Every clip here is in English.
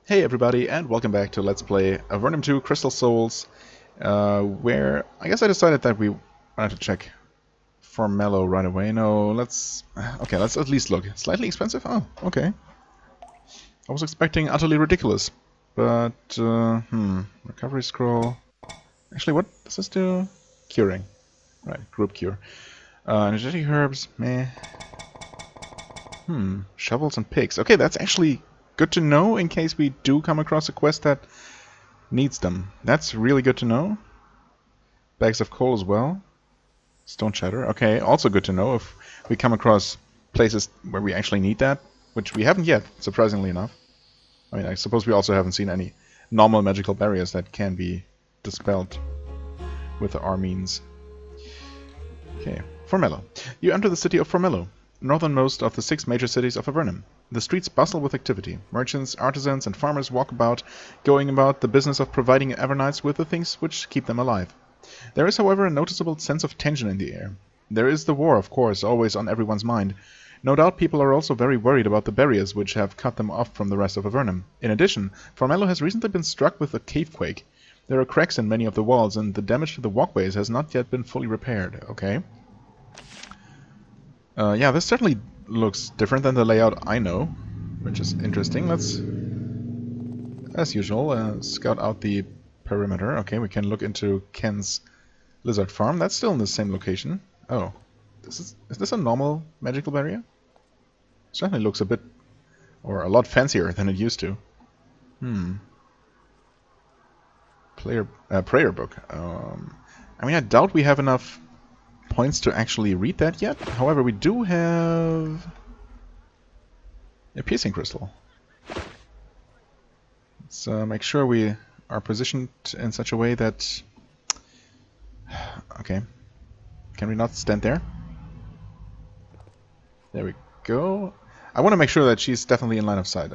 Hey everybody, and welcome back to Let's Play Avernum 2 Crystal Souls, where I guess I decided that we wanted to check for Mellow right away. No, let's at least look. Slightly expensive? Oh, okay. I was expecting utterly ridiculous, but, recovery scroll. Actually, what does this do? Curing. Right, group cure. Energetic herbs, meh. Shovels and picks. Okay, that's actually good to know in case we do come across a quest that needs them. That's really good to know. Bags of coal as well. Stone shatter. Okay, also good to know if we come across places where we actually need that, which we haven't yet, surprisingly enough. I mean, I suppose we also haven't seen any normal magical barriers that can be dispelled with our means. Okay, Formello. You enter the city of Formello, northernmost of the 6 major cities of Avernum. The streets bustle with activity. Merchants, artisans, and farmers walk about, going about the business of providing Avernites with the things which keep them alive. There is, however, a noticeable sense of tension in the air. There is the war, of course, always on everyone's mind. No doubt people are also very worried about the barriers which have cut them off from the rest of Avernum. In addition, Formello has recently been struck with a cavequake. There are cracks in many of the walls, and the damage to the walkways has not yet been fully repaired. Okay. Yeah, this certainly looks different than the layout I know, which is interesting. Let's, as usual, scout out the perimeter. Okay, we can look into Ken's lizard farm. That's still in the same location. Oh, is this a normal magical barrier? Certainly looks a bit, or a lot fancier than it used to. Prayer book. I mean, I doubt we have enough points to actually read that yet. However, we do have a piercing crystal. Let's make sure we are positioned in such a way that... Okay. Can we not stand there? There we go. I want to make sure that she's definitely in line of sight.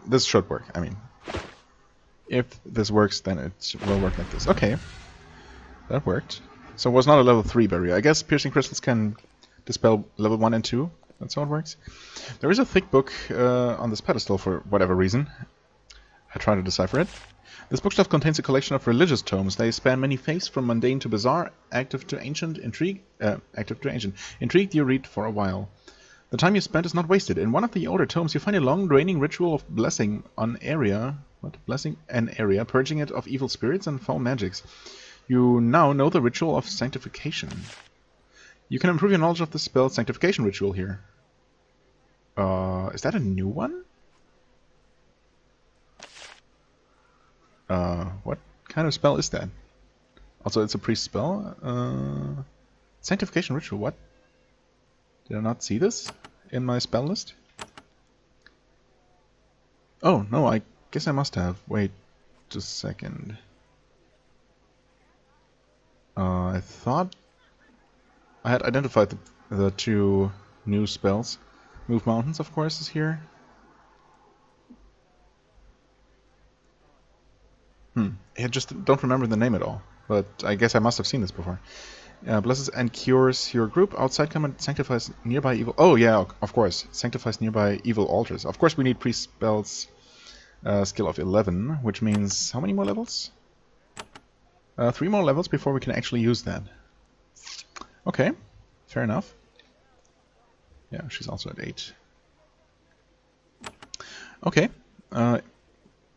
This should work. I mean, if this works, then it will work like this. Okay. That worked. So it was not a level 3 barrier. I guess piercing crystals can dispel level 1 and 2. That's how it works. There is a thick book on this pedestal for whatever reason. I try to decipher it. This bookshelf contains a collection of religious tomes. They span many faiths, from mundane to bizarre, active to ancient. Intrigued, you read for a while. The time you spent is not wasted. In one of the older tomes, you find a long, draining ritual of blessing on area. What? Blessing an area, purging it of evil spirits and foul magics. You now know the ritual of sanctification. You can improve your knowledge of the spell sanctification ritual here. Is that a new one? What kind of spell is that? Also, it's a priest spell. Sanctification ritual, what? Did I not see this in my spell list? Oh, no, I guess I must have. Wait just a second. I thought I had identified the 2 new spells. Move Mountains, of course, is here. I just don't remember the name at all, but I guess I must have seen this before. Blesses and cures your group. Outside command sanctifies nearby evil... Oh, yeah, of course. Sanctifies nearby evil altars. Of course we need priest spells skill of 11, which means how many more levels? 3 more levels before we can actually use that. Okay, fair enough. Yeah, she's also at 8. Okay, I'm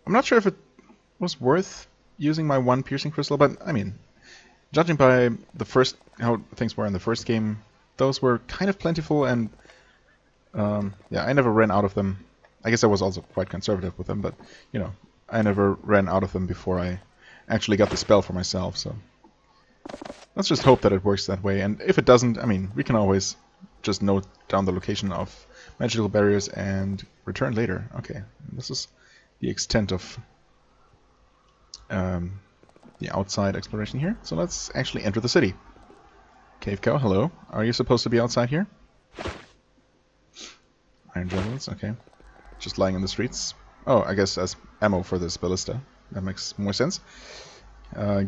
not sure if it was worth using my 1 piercing crystal, but I mean, judging by how things were in the first game, those were kind of plentiful, and yeah, I never ran out of them. I guess I was also quite conservative with them, but you know, I never ran out of them before I actually got the spell for myself, so let's just hope that it works that way. And if it doesn't, I mean, we can always just note down the location of magical barriers and return later. Okay, this is the extent of the outside exploration here. So let's actually enter the city. Cave Cow, hello. Are you supposed to be outside here? Iron javelins, okay. Just lying in the streets. Oh, I guess as ammo for this ballista. That makes more sense.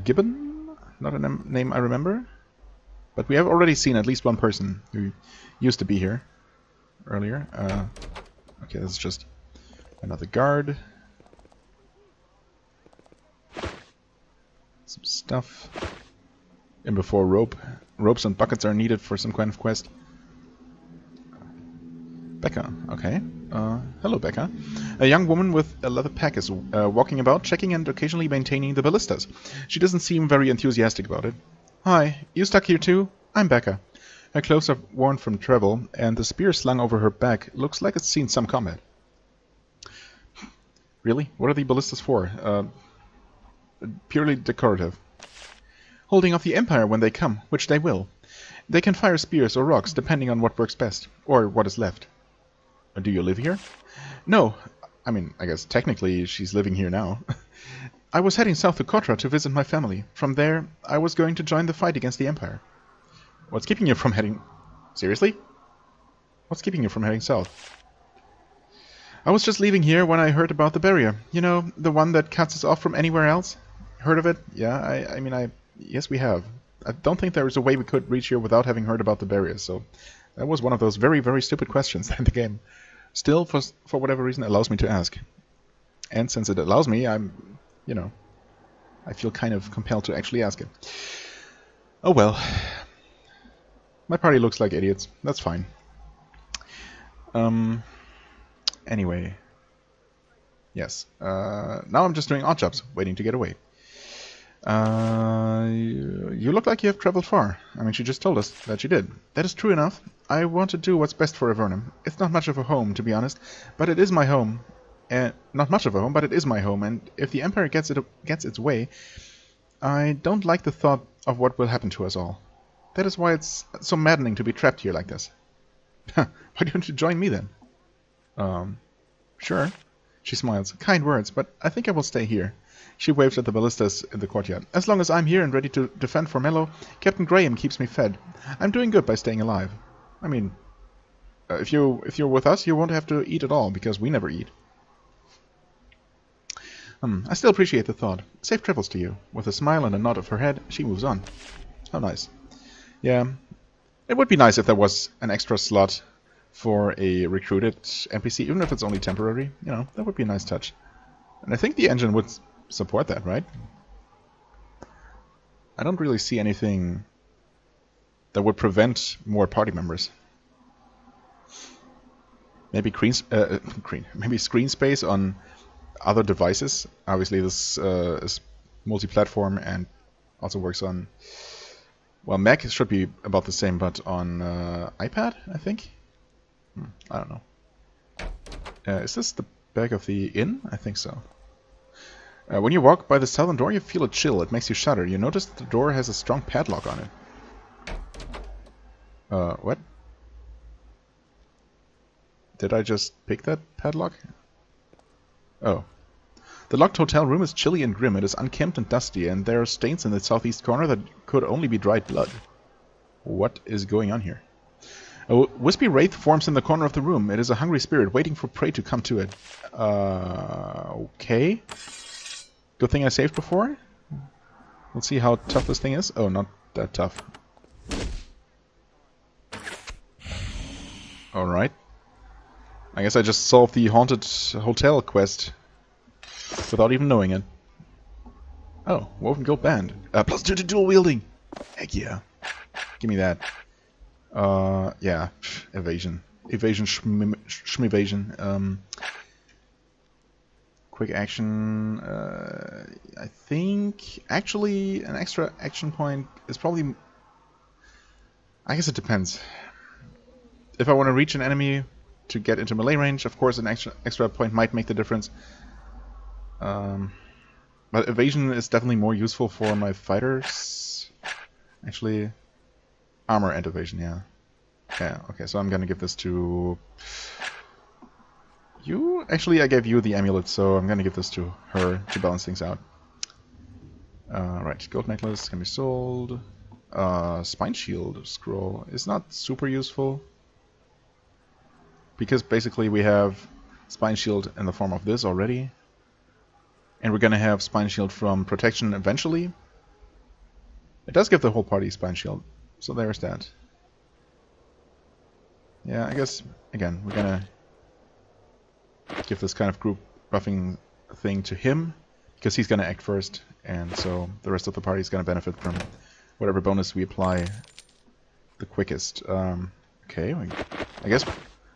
Gibbon? Not a name I remember. But we have already seen at least 1 person who used to be here earlier. Okay, this is just Another guard. Some stuff. And before ropes and buckets are needed for some kind of quest. Becca, okay. Hello, Becca. A young woman with a leather pack is walking about, checking and occasionally maintaining the ballistas. She doesn't seem very enthusiastic about it. Hi, you stuck here too? I'm Becca. Her clothes are worn from travel, and the spear slung over her back looks like it's seen some combat. Really? What are the ballistas for? Purely decorative. Holding off the Empire when they come, which they will. They can fire spears or rocks, depending on what works best, or what is left. Do you live here? No. I mean, I guess technically she's living here now. I was heading south to Kotra to visit my family. From there, I was going to join the fight against the Empire. What's keeping you from heading... Seriously? What's keeping you from heading south? I was just leaving here when I heard about the barrier. You know, the one that cuts us off from anywhere else? Heard of it? Yeah, yes, we have. I don't think there is a way we could reach here without having heard about the barrier, so... That was one of those very, very stupid questions in the game. Still, for whatever reason, allows me to ask. And since it allows me, I feel kind of compelled to actually ask it. Oh well. My party looks like idiots. That's fine. Anyway. Yes. Now I'm just doing odd jobs, waiting to get away. You look like you have traveled far. I mean, she just told us that you did. That is true enough. I want to do what's best for Avernum. It's not much of a home, to be honest, but it is my home. Not much of a home, but it is my home, and if the Empire gets its way, I don't like the thought of what will happen to us all. That is why it's so maddening to be trapped here like this. Why don't you join me then? Sure. She smiles. Kind words, but I think I will stay here. She waves at the ballistas in the courtyard. As long as I'm here and ready to defend for Mello, Captain Graham keeps me fed. I'm doing good by staying alive. I mean, if you're with us, you won't have to eat at all, because we never eat. I still appreciate the thought. Safe travels to you. With a smile and a nod of her head, she moves on. How nice. Yeah, it would be nice if there was an extra slot for a recruited NPC, even if it's only temporary. You know, that would be a nice touch. And I think the engine would support that, right? I don't really see anything that would prevent more party members. Maybe maybe screen space on other devices. Obviously, this is multi-platform and also works on. Well, Mac should be about the same, but on iPad, I think. I don't know. Is this the back of the inn? I think so. When you walk by the southern door, you feel a chill. It makes you shudder. You notice that the door has a strong padlock on it. What? Did I just pick that padlock? Oh. The locked hotel room is chilly and grim. It is unkempt and dusty, and there are stains in the southeast corner that could only be dried blood. What is going on here? A wispy wraith forms in the corner of the room. It is a hungry spirit waiting for prey to come to it. Okay. Good thing I saved before. Let's see how tough this thing is. Oh, not that tough. Alright. I guess I just solved the haunted hotel quest without even knowing it. Oh, woven gold band. +2 to dual wielding. Heck yeah. Give me that. Yeah. Evasion. Evasion, schmevasion. Quick action. I think actually an extra action point is probably. I guess it depends. If I want to reach an enemy to get into melee range, of course, an extra point might make the difference. But evasion is definitely more useful for my fighters. Actually, armor and evasion, yeah. Yeah, okay, so I'm gonna give this to you. Actually, I gave you the amulet, so I'm gonna give this to her to balance things out. Right, gold necklace can be sold. Spine shield scroll is not super useful, because basically we have spine shield in the form of this already. And we're gonna have spine shield from protection eventually. It does give the whole party spine shield, so there's that. Yeah, I guess again we're gonna give this kind of group buffing thing to him, because he's going to act first, and so the rest of the party is going to benefit from whatever bonus we apply the quickest. Okay, I guess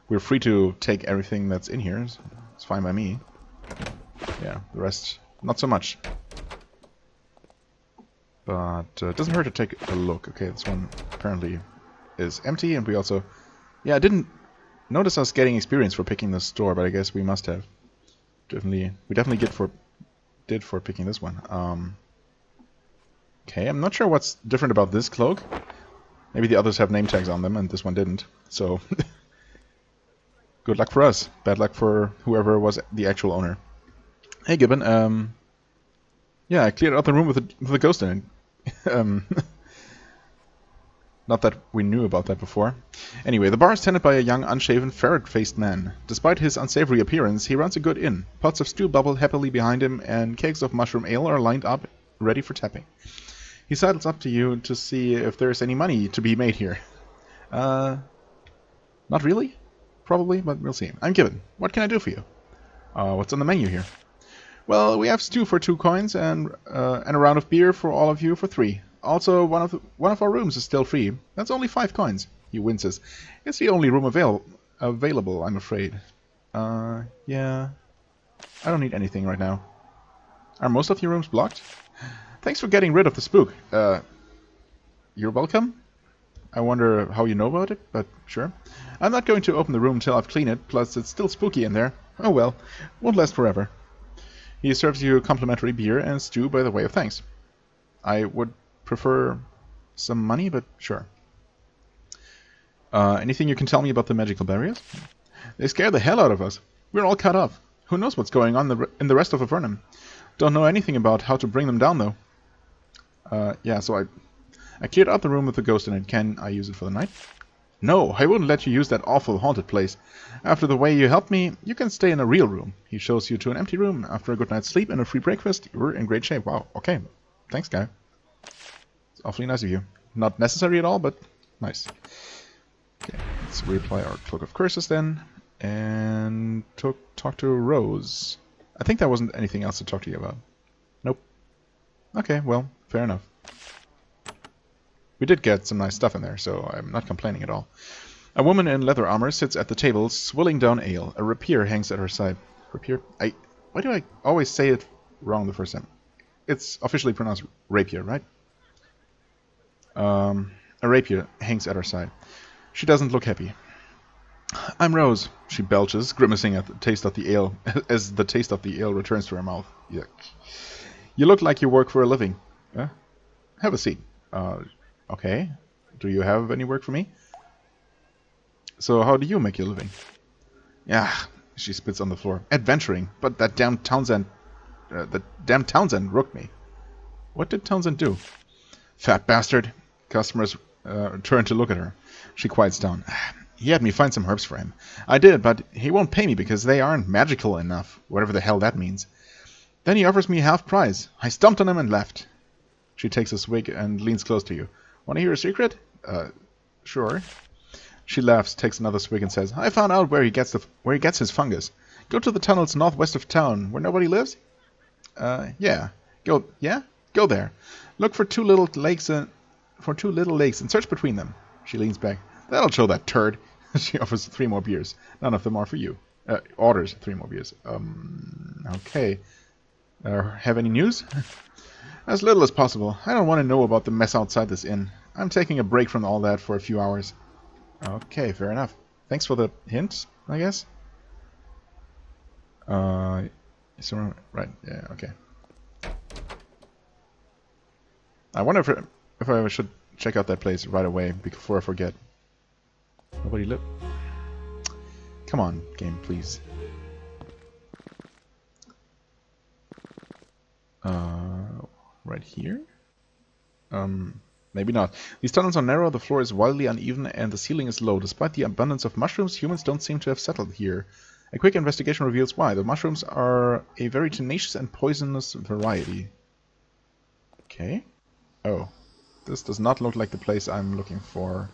we're free to take everything that's in here. It's fine by me. Yeah, the rest, not so much. But it doesn't hurt to take a look. Okay, this one apparently is empty, and we also... Yeah, I didn't notice us getting experience for picking this store, but I guess we must have. We definitely did for picking this one. Okay, I'm not sure what's different about this cloak. Maybe the others have name tags on them, and this one didn't. So, good luck for us. Bad luck for whoever was the actual owner. Hey, Gibbon. Yeah, I cleared out the room with a ghost in it. Not that we knew about that before. Anyway, the bar is tended by a young, unshaven, ferret-faced man. Despite his unsavory appearance, he runs a good inn. Pots of stew bubble happily behind him, and kegs of mushroom ale are lined up, ready for tapping. He sidles up to you to see if there's any money to be made here. Not really? Probably, but we'll see. I'm Gibbon. What can I do for you? What's on the menu here? Well, we have stew for 2 coins and a round of beer for all of you for 3. Also, one of our rooms is still free. That's only 5 coins. He winces. It's the only room available, I'm afraid. Yeah. I don't need anything right now. Are most of your rooms blocked? Thanks for getting rid of the spook. You're welcome? I wonder how you know about it, but sure. I'm not going to open the room until I've cleaned it, plus it's still spooky in there. Oh well, won't last forever. He serves you complimentary beer and stew by the way of thanks. I would prefer some money, but sure. Anything you can tell me about the magical barriers? They scare the hell out of us. We're all cut off. Who knows what's going on in the rest of Avernum? Don't know anything about how to bring them down, though. Yeah, so I cleared out the room with the ghost in it. Can I use it for the night? No, I wouldn't let you use that awful haunted place. After the way you helped me, you can stay in a real room. He shows you to an empty room. After a good night's sleep and a free breakfast, you're in great shape. Wow, okay. Thanks, guy. It's awfully nice of you. Not necessary at all, but nice. Okay, let's reapply our Cloak of Curses then. And talk to Rose. I think there wasn't anything else to talk to you about. Nope. Okay, well, fair enough. We did get some nice stuff in there, so I'm not complaining at all. A woman in leather armor sits at the table, swilling down ale. A rapier hangs at her side. Rapier? Why do I always say it wrong the first time? It's officially pronounced rapier, right? A rapier hangs at her side. She doesn't look happy. I'm Rose, she belches, grimacing at the taste of the ale, as the taste of the ale returns to her mouth. Yuck. You look like you work for a living. Have a seat. Okay. Do you have any work for me? So how do you make your living? Yeah, she spits on the floor. Adventuring, but that damn Townsend rooked me. What did Townsend do? Fat bastard. Customers turn to look at her. She quiets down. He had me find some herbs for him. I did, but he won't pay me because they aren't magical enough, whatever the hell that means. Then he offers me half price. I stomped on him and left. She takes a swig and leans close to you. Want to hear a secret? Sure. She laughs, takes another swig and says, I found out where he gets his fungus. Go to the tunnels northwest of town, where nobody lives? Yeah. Go there. Look for two little lakes and search between them. She leans back. That'll show that turd. She offers 3 more beers. None of them are for you. Orders 3 more beers. Okay. Have any news? As little as possible. I don't want to know about the mess outside this inn. I'm taking a break from all that for a few hours. Okay, fair enough. Thanks for the hint, I guess. Right, yeah, okay. I wonder if I should check out that place right away before I forget. Nobody live. Come on, game, please. Right here? Maybe not. These tunnels are narrow, the floor is wildly uneven, and the ceiling is low. Despite the abundance of mushrooms, humans don't seem to have settled here. A quick investigation reveals why. The mushrooms are a very tenacious and poisonous variety. Okay. Oh. This does not look like the place I'm looking for.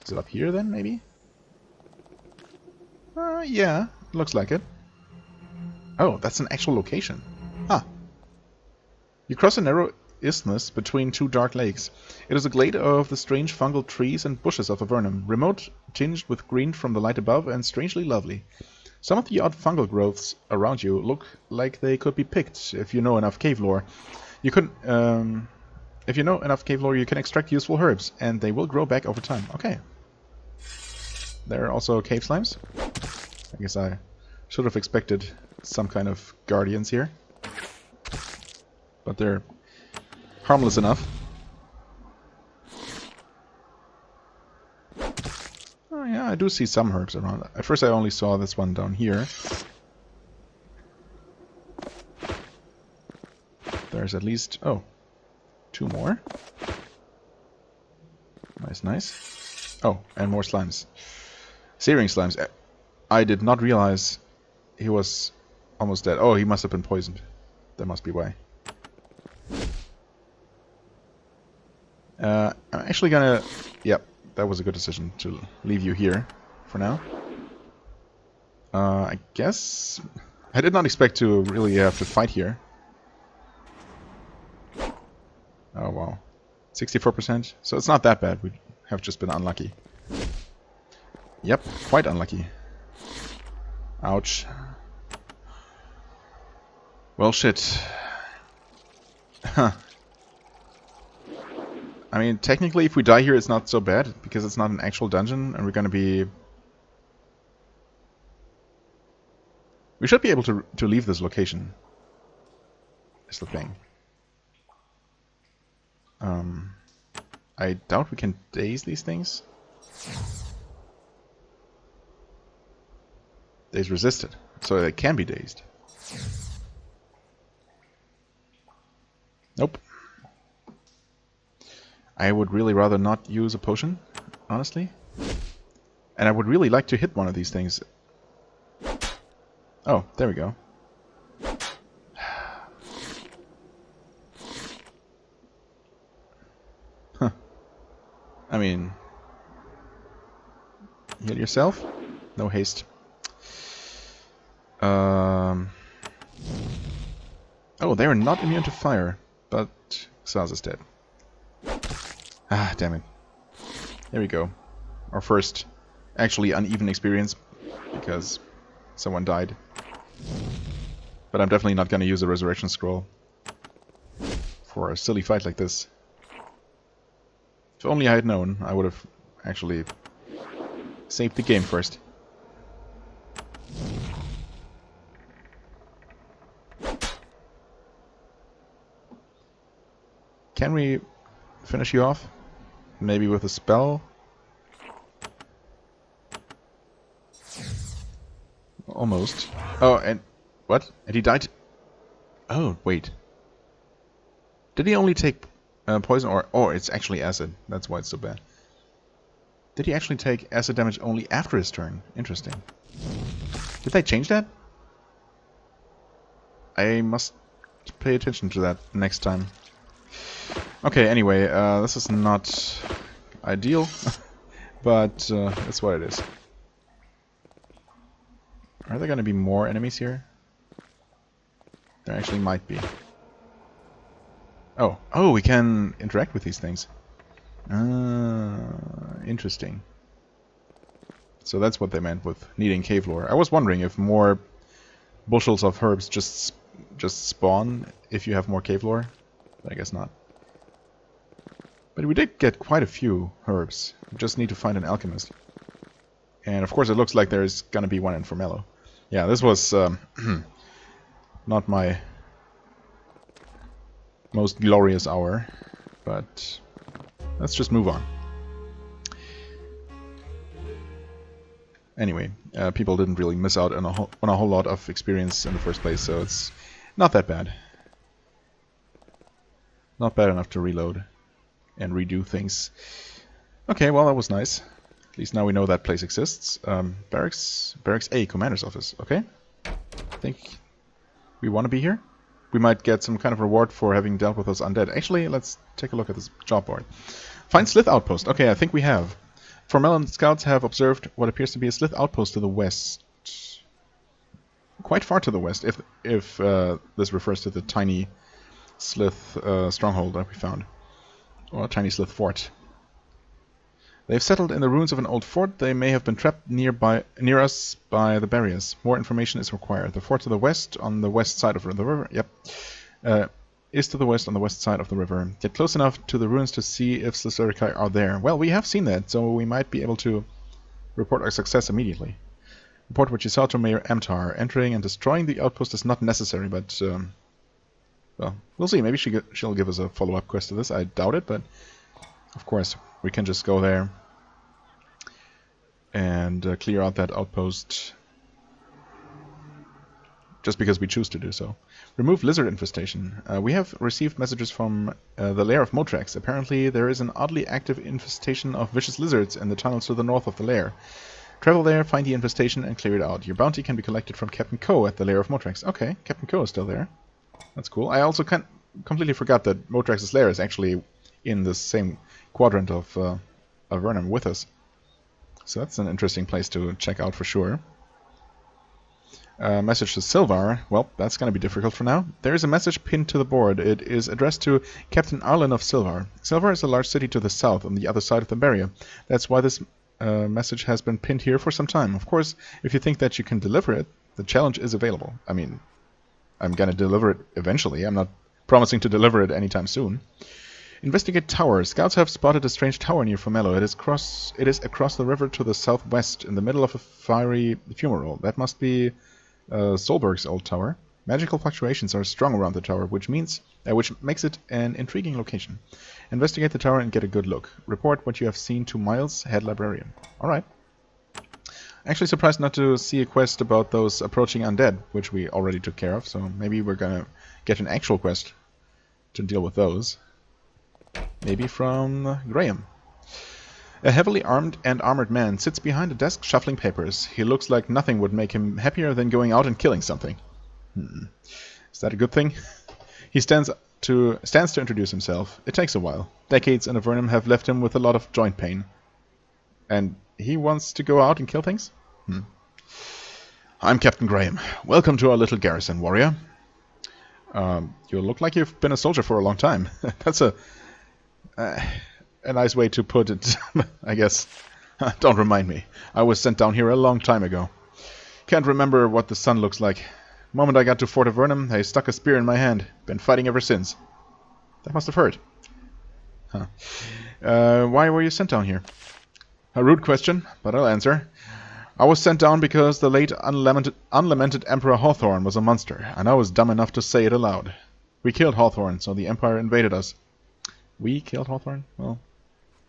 Is it up here then, maybe? Yeah, looks like it. Oh, that's an actual location. Huh. You cross a narrow isthmus between two dark lakes. It is a glade of the strange fungal trees and bushes of Avernum, remote, tinged with green from the light above, and strangely lovely. Some of the odd fungal growths around you look like they could be picked if you know enough cave lore. You can, if you know enough cave lore, you can extract useful herbs, and they will grow back over time. Okay. There are also cave slimes. I guess I should have expected some kind of guardians here. But they're harmless enough. Oh yeah, I do see some herbs around. At first I only saw this one down here. There's at least... oh, 2 more. Nice, nice. Oh, and more slimes. Searing slimes. I did not realize he was almost dead. Oh, he must have been poisoned. That must be why. I'm actually gonna... yep, that was a good decision to leave you here for now. I guess... I did not expect to really have to fight here. Oh wow. 64%? So it's not that bad, we have just been unlucky. Yep, quite unlucky. Ouch. Well shit. Huh. I mean, technically if we die here it's not so bad, because it's not an actual dungeon, and we're gonna be... we should be able to leave this location. Is the thing. I doubt we can daze these things. Daze resisted, so they can be dazed. Nope. I would really rather not use a potion, honestly. And I would really like to hit one of these things. Oh, there we go. Huh. I mean... heal yourself? No haste. Oh, they are not immune to fire, but Xaz is dead. Ah, damn it. There we go. Our first actually uneven experience, because someone died. But I'm definitely not going to use a resurrection scroll for a silly fight like this. If only I had known, I would have actually saved the game first. Can we finish you off? Maybe with a spell? Almost. Oh, and... what? And he died? Oh, wait. Did he only take poison or... oh, it's actually acid. That's why it's so bad. Did he actually take acid damage only after his turn? Interesting. Did they change that? I must pay attention to that next time. Okay, anyway, this is not ideal, but that's what it is. Are there going to be more enemies here? There actually might be. Oh, oh, we can interact with these things. Interesting. So that's what they meant with needing cave lore. I was wondering if more bushels of herbs just spawn if you have more cave lore. But I guess not. But we did get quite a few herbs. We just need to find an alchemist. And of course it looks like there's gonna be one in Formello. Yeah, this was not my most glorious hour, but let's just move on. Anyway, people didn't really miss out on a whole lot of experience in the first place, so it's not that bad. Not bad enough to reload and redo things. Okay, well that was nice. At least now we know that place exists. Barracks A, Commander's Office. Okay. I think we want to be here. We might get some kind of reward for having dealt with those undead. Actually, let's take a look at this job board. Find Slith Outpost. Okay, I think we have. Formellan scouts have observed what appears to be a Slith outpost to the west. quite far to the west, if this refers to the tiny Slith stronghold that we found, or a tiny Slith fort. They've settled in the ruins of an old fort. They may have been trapped near us by the barriers. More information is required. The fort to the west, on the west side of the river. Yep. Is to the west on the west side of the river. Get close enough to the ruins to see if Slithurikai are there. Well, we have seen that, so we might be able to report our success immediately. Report what you saw to Mayor Amtar. Entering and destroying the outpost is not necessary, but well, we'll see. Maybe she'll give us a follow-up quest to this. I doubt it, but of course we can just go there and clear out that outpost just because we choose to do so. Remove lizard infestation. We have received messages from the lair of Motrex. Apparently there is an oddly active infestation of vicious lizards in the tunnels to the north of the lair. Travel there, find the infestation, and clear it out. Your bounty can be collected from Captain Ko at the lair of Motrex. Okay, Captain Ko is still there. That's cool. I also completely forgot that Motrex's lair is actually in the same quadrant of Avernum with us. So that's an interesting place to check out for sure. Message to Silvar. Well, that's going to be difficult for now. There is a message pinned to the board. It is addressed to Captain Arlen of Silvar. Silvar is a large city to the south, on the other side of the barrier. That's why this message has been pinned here for some time. Of course, if you think that you can deliver it, the challenge is available. I mean, I'm going to deliver it eventually. I'm not promising to deliver it anytime soon. Investigate tower. Scouts have spotted a strange tower near Fomello. It is across the river to the southwest, in the middle of a fiery fumarole. That must be Solberg's old tower. Magical fluctuations are strong around the tower, which makes it an intriguing location. Investigate the tower and get a good look. Report what you have seen to Miles, head librarian. Alright. Actually surprised not to see a quest about those approaching undead, which we already took care of, so maybe we're gonna get an actual quest to deal with those. Maybe from Graham. A heavily armed and armored man sits behind a desk shuffling papers. He looks like nothing would make him happier than going out and killing something. Is that a good thing? He stands to introduce himself. It takes a while. Decades in Avernum have left him with a lot of joint pain. And he wants to go out and kill things? I'm Captain Graham. Welcome to our little garrison, warrior. You look like you've been a soldier for a long time. That's a nice way to put it, I guess. Don't remind me. I was sent down here a long time ago. Can't remember what the sun looks like. The moment I got to Fort Avernum, they stuck a spear in my hand. Been fighting ever since. That must have hurt. Huh. Why were you sent down here? A rude question, but I'll answer. I was sent down because the late unlamented Emperor Hawthorne was a monster, and I was dumb enough to say it aloud. We killed Hawthorne, so the Empire invaded us. We killed Hawthorne? Well,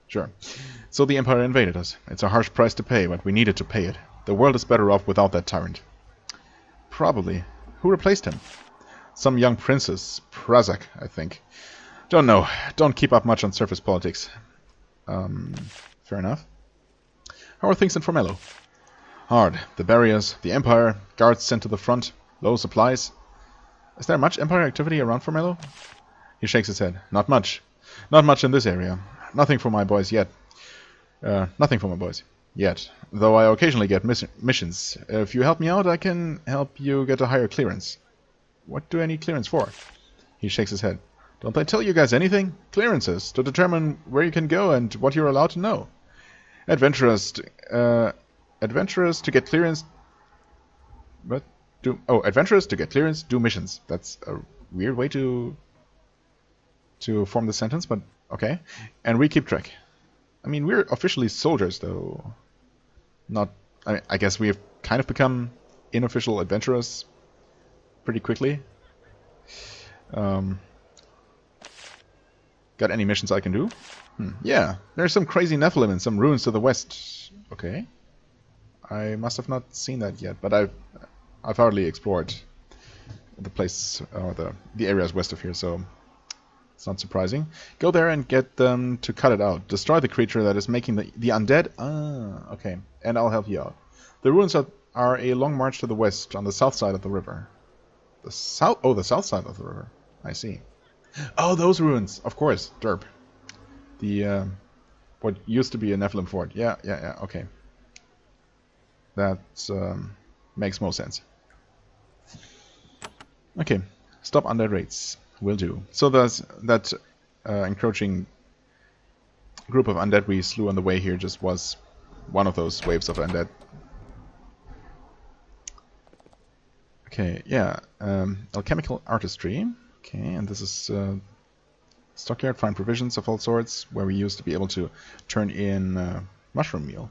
sure. So the Empire invaded us. It's a harsh price to pay, but we needed to pay it. The world is better off without that tyrant. Probably. Who replaced him? Some young princess. Prazak, I think. Don't know. Don't keep up much on surface politics. Fair enough. How are things in Fomello? Hard. The barriers, the Empire, guards sent to the front, low supplies. Is there much Empire activity around Fomello? He shakes his head. Not much. Not much in this area. Nothing for my boys yet. Nothing for my boys. Yet. Though I occasionally get missions. If you help me out, I can help you get a higher clearance. What do I need clearance for? He shakes his head. Don't they tell you guys anything? Clearances, to determine where you can go and what you're allowed to know. Adventurers to get clearance... What? Adventurers to get clearance, do missions. That's a weird way to form the sentence, but okay. And we keep track. I mean, we're officially soldiers, though. Not... I guess we have kind of become unofficial adventurers pretty quickly. Got any missions I can do? Yeah, there's some crazy Nephilim in some ruins to the west. Okay. I must have not seen that yet, but I've hardly explored the place, or the areas west of here, so it's not surprising. Go there and get them to cut it out. Destroy the creature that is making the undead. Ah, okay. And I'll help you out. The ruins are a long march to the west, on the south side of the river. The south? Oh, the south side of the river. I see. Oh, those ruins. Of course. Derp. The, what used to be a Nephilim fort. Yeah, okay. That makes more sense. Okay, stop undead raids. Will do. So there's that encroaching group of undead we slew on the way here just was one of those waves of undead. Okay, yeah. Alchemical artistry. Okay, and this is stockyard, find provisions of all sorts, where we used to be able to turn in mushroom meal.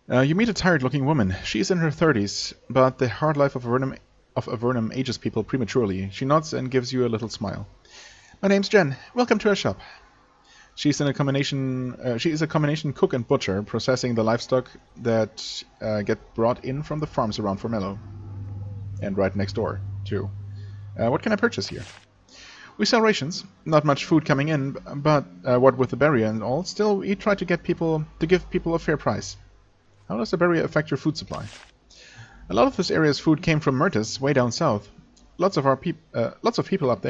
You meet a tired-looking woman. She is in her 30s, but the hard life of Avernum ages people prematurely. She nods and gives you a little smile. My name's Jen. Welcome to our shop. She is a combination cook and butcher, processing the livestock that get brought in from the farms around Formello. And right next door, too. What can I purchase here? We sell rations. Not much food coming in, but what with the barrier and all, still we try to give people a fair price. How does the barrier affect your food supply? A lot of this area's food came from Myrtis, way down south. Lots of people up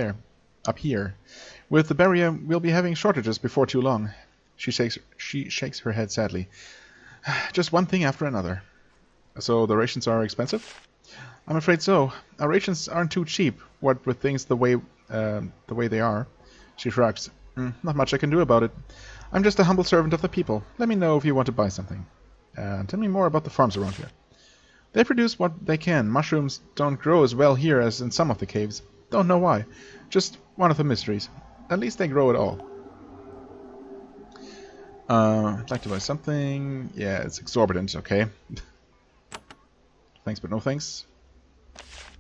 here. With the barrier, we'll be having shortages before too long. She shakes her head sadly. Just one thing after another. So the rations are expensive? I'm afraid so. Our rations aren't too cheap, what with things the way they are. She shrugs. Not much I can do about it. I'm just a humble servant of the people. Let me know if you want to buy something. Tell me more about the farms around here. They produce what they can. Mushrooms don't grow as well here as in some of the caves. Don't know why. Just one of the mysteries. At least they grow it all. I'd like to buy something. Yeah, it's exorbitant, okay. Thanks, but no thanks.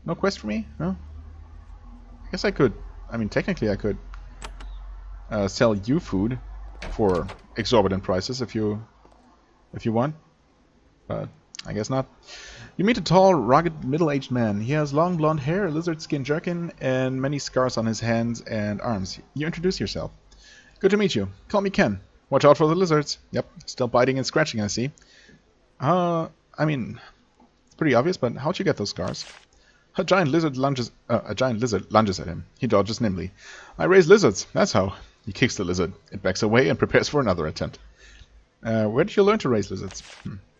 No quest for me? No? I guess I could. I mean, technically I could sell you food for exorbitant prices if you want. But I guess not. You meet a tall, rugged, middle-aged man. He has long blonde hair, a lizard skin jerkin, and many scars on his hands and arms. You introduce yourself. Good to meet you. Call me Ken. Watch out for the lizards. Yep, still biting and scratching, I see. I mean, it's pretty obvious, but how'd you get those scars? A giant lizard lunges at him. He dodges nimbly. I raise lizards, that's how. He kicks the lizard. It backs away and prepares for another attempt. Where did you learn to raise lizards?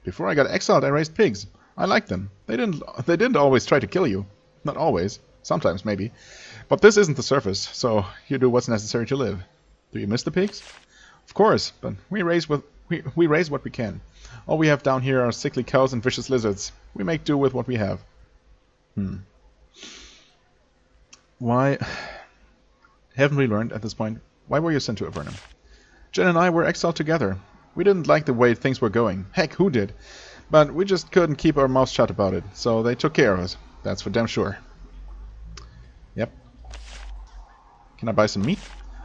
Before I got exiled, I raised pigs. I liked them. They didn't always try to kill you. Not always. Sometimes, maybe. But this isn't the surface, so you do what's necessary to live. Do you miss the pigs? Of course, but we raise what we can. All we have down here are sickly cows and vicious lizards. We make do with what we have. Why haven't we learned at this point? Why were you sent to Avernum? Jen and I were exiled together. We didn't like the way things were going. Heck, who did? But we just couldn't keep our mouths shut about it, so they took care of us. That's for damn sure. Yep. Can I buy some meat?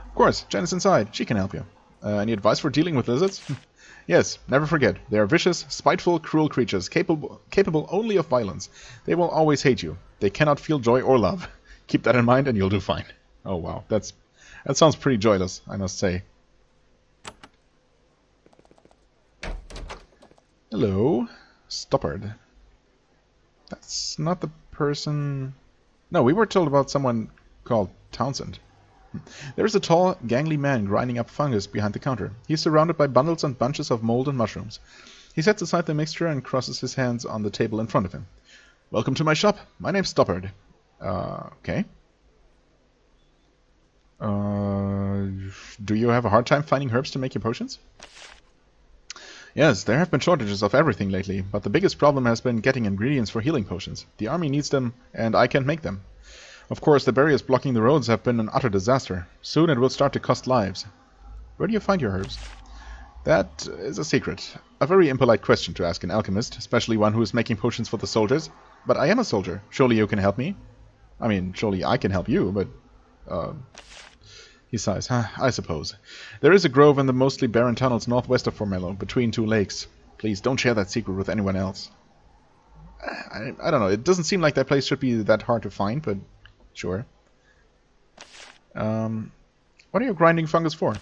Of course, Jen is inside. She can help you. Any advice for dealing with lizards? Yes, never forget. They are vicious, spiteful, cruel creatures, capable only of violence. They will always hate you. They cannot feel joy or love. Keep that in mind and you'll do fine. Oh wow, that sounds pretty joyless, I must say. Hello, Stoppard. That's not the person... No, we were told about someone called Townsend. There is a tall, gangly man grinding up fungus behind the counter. He is surrounded by bundles and bunches of mold and mushrooms. He sets aside the mixture and crosses his hands on the table in front of him. Welcome to my shop. My name's Stoppard. Okay. Do you have a hard time finding herbs to make your potions? Yes, there have been shortages of everything lately, but the biggest problem has been getting ingredients for healing potions. The army needs them, and I can't make them. Of course, the barriers blocking the roads have been an utter disaster. Soon it will start to cost lives. Where do you find your herbs? That is a secret. A very impolite question to ask an alchemist, especially one who is making potions for the soldiers. But I am a soldier. Surely you can help me? I mean, surely I can help you, but... He sighs. I suppose. There is a grove in the mostly barren tunnels northwest of Formello, between two lakes. Please, don't share that secret with anyone else. I don't know. It doesn't seem like that place should be that hard to find, but sure. What are you grinding fungus for?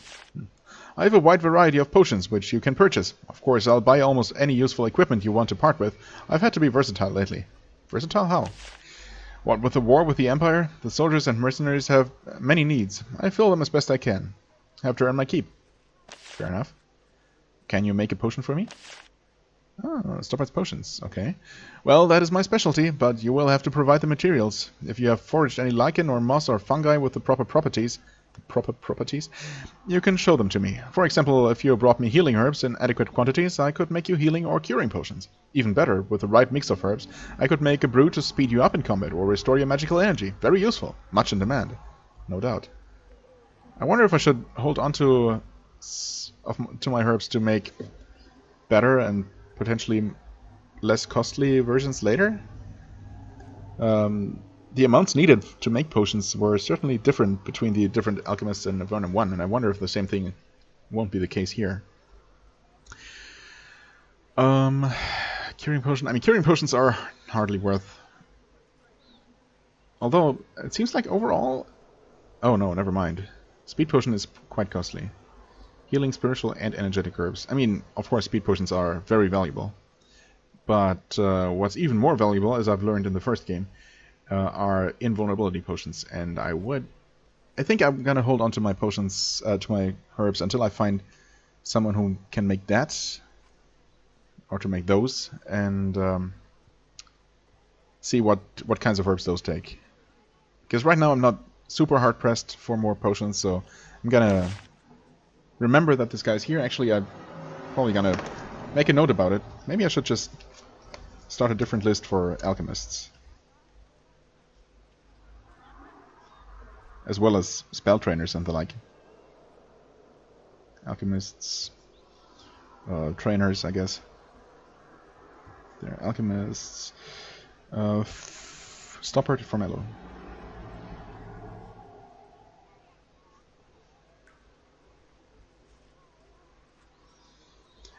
I have a wide variety of potions, which you can purchase. Of course, I'll buy almost any useful equipment you want to part with. I've had to be versatile lately. Versatile how? What with the war with the Empire, the soldiers and mercenaries have many needs. I fill them as best I can. Have to earn my keep. Fair enough. Can you make a potion for me? Oh, Stoppe's potions. Okay. Well, that is my specialty, but you will have to provide the materials. If you have foraged any lichen or moss or fungi with the proper properties, you can show them to me. For example, if you brought me healing herbs in adequate quantities, I could make you healing or curing potions. Even better, with the right mix of herbs, I could make a brew to speed you up in combat or restore your magical energy. Very useful. Much in demand. No doubt. I wonder if I should hold on to my herbs to make better and potentially less costly versions later. The amounts needed to make potions were certainly different between the different alchemists in Avernum 1, and I wonder if the same thing won't be the case here. Curing potion. I mean, curing potions are hardly worth. Although it seems like overall. Oh no, never mind. Speed potion is quite costly. Healing, spiritual, and energetic herbs. I mean, of course, speed potions are very valuable. But what's even more valuable, as I've learned in the first game, are invulnerability potions. And I think I'm gonna hold on to my potions, to my herbs, until I find someone who can make that, or to make those, and see what kinds of herbs those take. Because right now I'm not super hard pressed for more potions, so I'm gonna remember that this guy's here. Actually, I'm probably gonna make a note about it. Maybe I should just start a different list for alchemists. As well as spell trainers and the like. Alchemists. Trainers, I guess. They're alchemists. Stopper to Formello.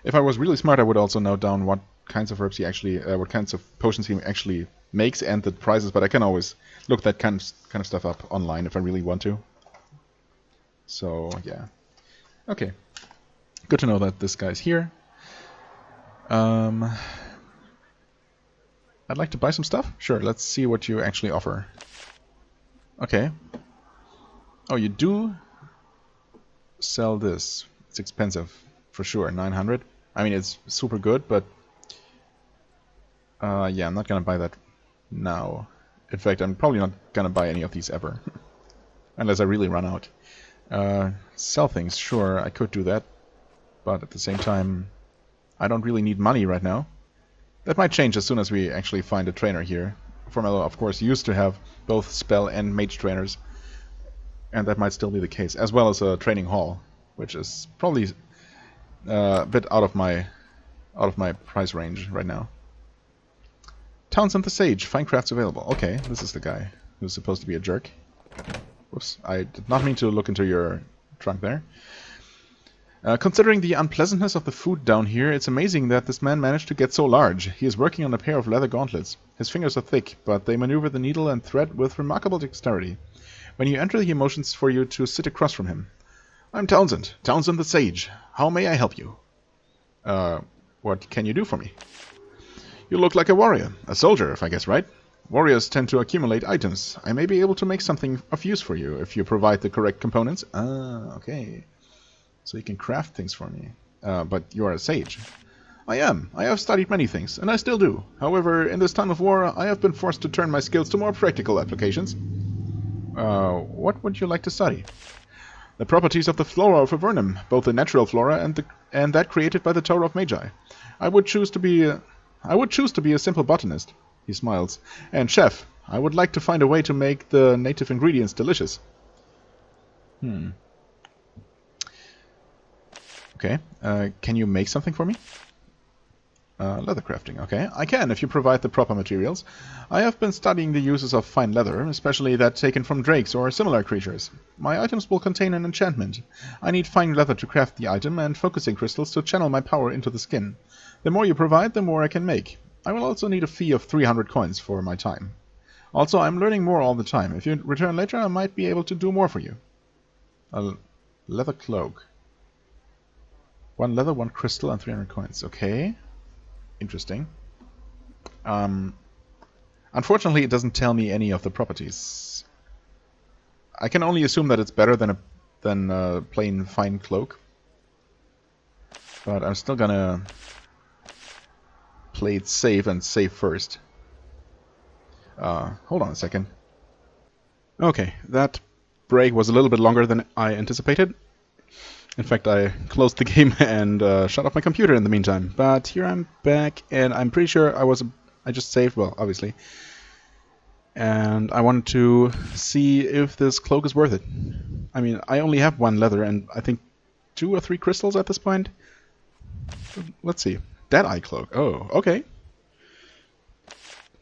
If I was really smart, I would also note down what kinds of herbs he actually, what kinds of potions he actually makes and the prices. But I can always look that kind of stuff up online if I really want to. So yeah, okay. Good to know that this guy's here. I'd like to buy some stuff. Sure, let's see what you actually offer. Okay. Oh, you do sell this. It's expensive. For sure, 900. I mean, it's super good, but yeah, I'm not gonna buy that now. In fact, I'm probably not gonna buy any of these ever, unless I really run out. Sell things, sure, I could do that, but at the same time, I don't really need money right now. That might change as soon as we actually find a trainer here. Formello, of course, used to have both spell and mage trainers, and that might still be the case, as well as a training hall, which is probably a bit out of my price range right now. Townsend the Sage, fine crafts available. Okay, this is the guy who's supposed to be a jerk. Whoops, I did not mean to look into your trunk there. Considering the unpleasantness of the food down here, it's amazing that this man managed to get so large. He is working on a pair of leather gauntlets. His fingers are thick, but they maneuver the needle and thread with remarkable dexterity. When you enter, he motions for you to sit across from him. I'm Townsend the Sage. How may I help you? What can you do for me? You look like a warrior, a soldier, if I guess right. Warriors tend to accumulate items. I may be able to make something of use for you if you provide the correct components. Ah, okay. So you can craft things for me. But you are a sage. I am. I have studied many things, and I still do. However, in this time of war, I have been forced to turn my skills to more practical applications. What would you like to study? The properties of the flora of Avernum, both the natural flora and that created by the Tower of Magi. I would choose to be a simple botanist. He smiles. And chef, I would like to find a way to make the native ingredients delicious. Okay. Can you make something for me? Leather crafting. Okay. I can, if you provide the proper materials. I have been studying the uses of fine leather, especially that taken from drakes or similar creatures. My items will contain an enchantment. I need fine leather to craft the item and focusing crystals to channel my power into the skin. The more you provide, the more I can make. I will also need a fee of 300 coins for my time. Also, I'm learning more all the time. If you return later, I might be able to do more for you. A leather cloak. 1 leather, 1 crystal, and 300 coins. Okay. Interesting. Unfortunately, it doesn't tell me any of the properties. I can only assume that it's better than a plain fine cloak. But I'm still gonna play it safe and save first. Hold on a second. Okay, that break was a little bit longer than I anticipated. In fact, I closed the game and shut off my computer in the meantime. But here I'm back, and I'm pretty sure I just saved, well, obviously. And I wanted to see if this cloak is worth it. I mean, I only have 1 leather and I think 2 or 3 crystals at this point. Let's see. Dead-eye cloak. Oh, okay.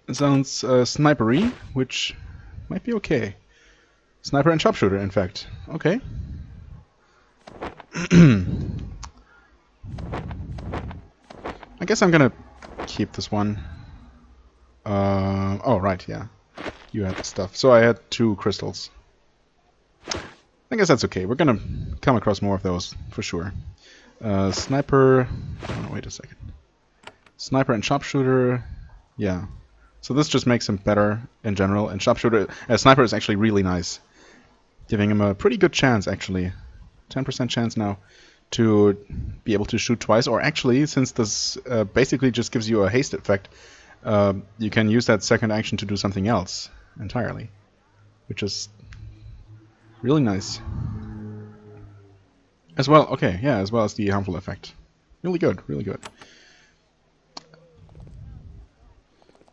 It sounds snipery, which might be okay. Sniper and sharpshooter, in fact. Okay. I guess I'm gonna keep this one. Oh, right, yeah. You had the stuff. So I had 2 crystals. I guess that's okay. We're gonna come across more of those, for sure. Sniper... Oh, wait a second. Sniper and sharpshooter... Yeah. So this just makes him better in general. And sharpshooter... Sniper is actually really nice. Giving him a pretty good chance, actually. 10% chance now to be able to shoot twice. Or actually, since this basically just gives you a haste effect, you can use that second action to do something else entirely, which is really nice. As well, okay, yeah, as well as the harmful effect. Really good, really good.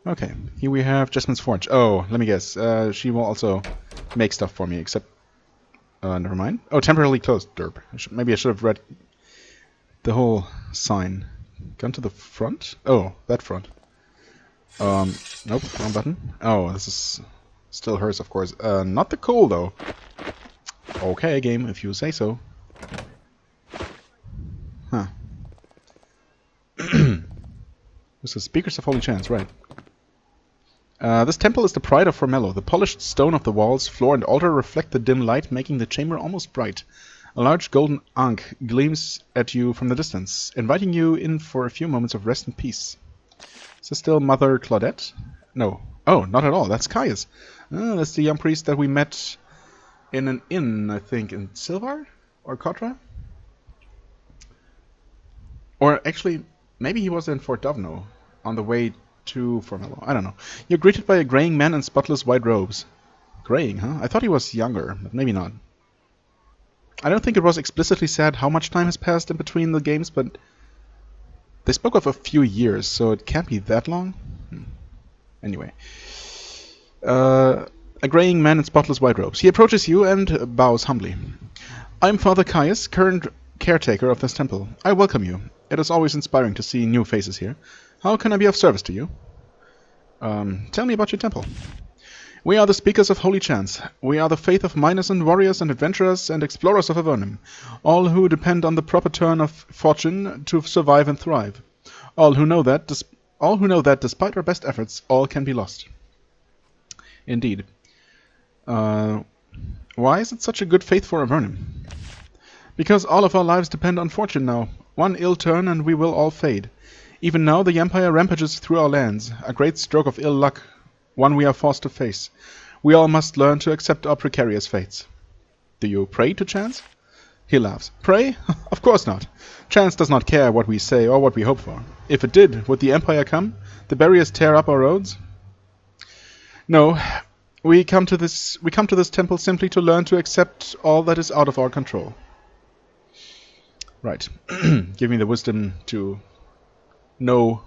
Okay, here we have Jessam's Forge. Oh, let me guess. She will also make stuff for me, except... never mind. Oh, temporarily closed. Derp. Maybe I should have read the whole sign. Gun to the front? Oh, that front. Nope, wrong button. Oh, this is still hers, of course. Not the coal, though. Okay, game, if you say so. Huh. This is Speakers of Holy Chance, right. This temple is the pride of Formello. The polished stone of the walls, floor, and altar reflect the dim light, making the chamber almost bright. A large golden ankh gleams at you from the distance, inviting you in for a few moments of rest and peace. Is this still Mother Claudette? No. Oh, not at all. That's Caius. That's the young priest that we met in an inn, I think, in Silvar? Or Cotra? Or actually, maybe he was in Fort Dovno, on the way to Formello. I don't know. You're greeted by a graying man in spotless white robes. Graying, huh? I thought he was younger, but maybe not. I don't think it was explicitly said how much time has passed in between the games, but they spoke of a few years, so it can't be that long. Anyway. A graying man in spotless white robes. He approaches you and bows humbly. I'm Father Caius, current caretaker of this temple. I welcome you. It is always inspiring to see new faces here. How can I be of service to you? Tell me about your temple. We are the Speakers of Holy Chance. We are the faith of miners and warriors and adventurers and explorers of Avernum, all who depend on the proper turn of fortune to survive and thrive. All who know that despite our best efforts, all can be lost. Indeed. Why is it such a good faith for Avernum? Because all of our lives depend on fortune now. One ill turn and we will all fade. Even now the Empire rampages through our lands, a great stroke of ill luck, one we are forced to face. We all must learn to accept our precarious fates. Do you pray to chance? He laughs. Pray? Of course not. Chance does not care what we say or what we hope for. If it did, would the Empire come? The barriers tear up our roads? No. We come to this temple simply to learn to accept all that is out of our control. Right. Give me the wisdom to know,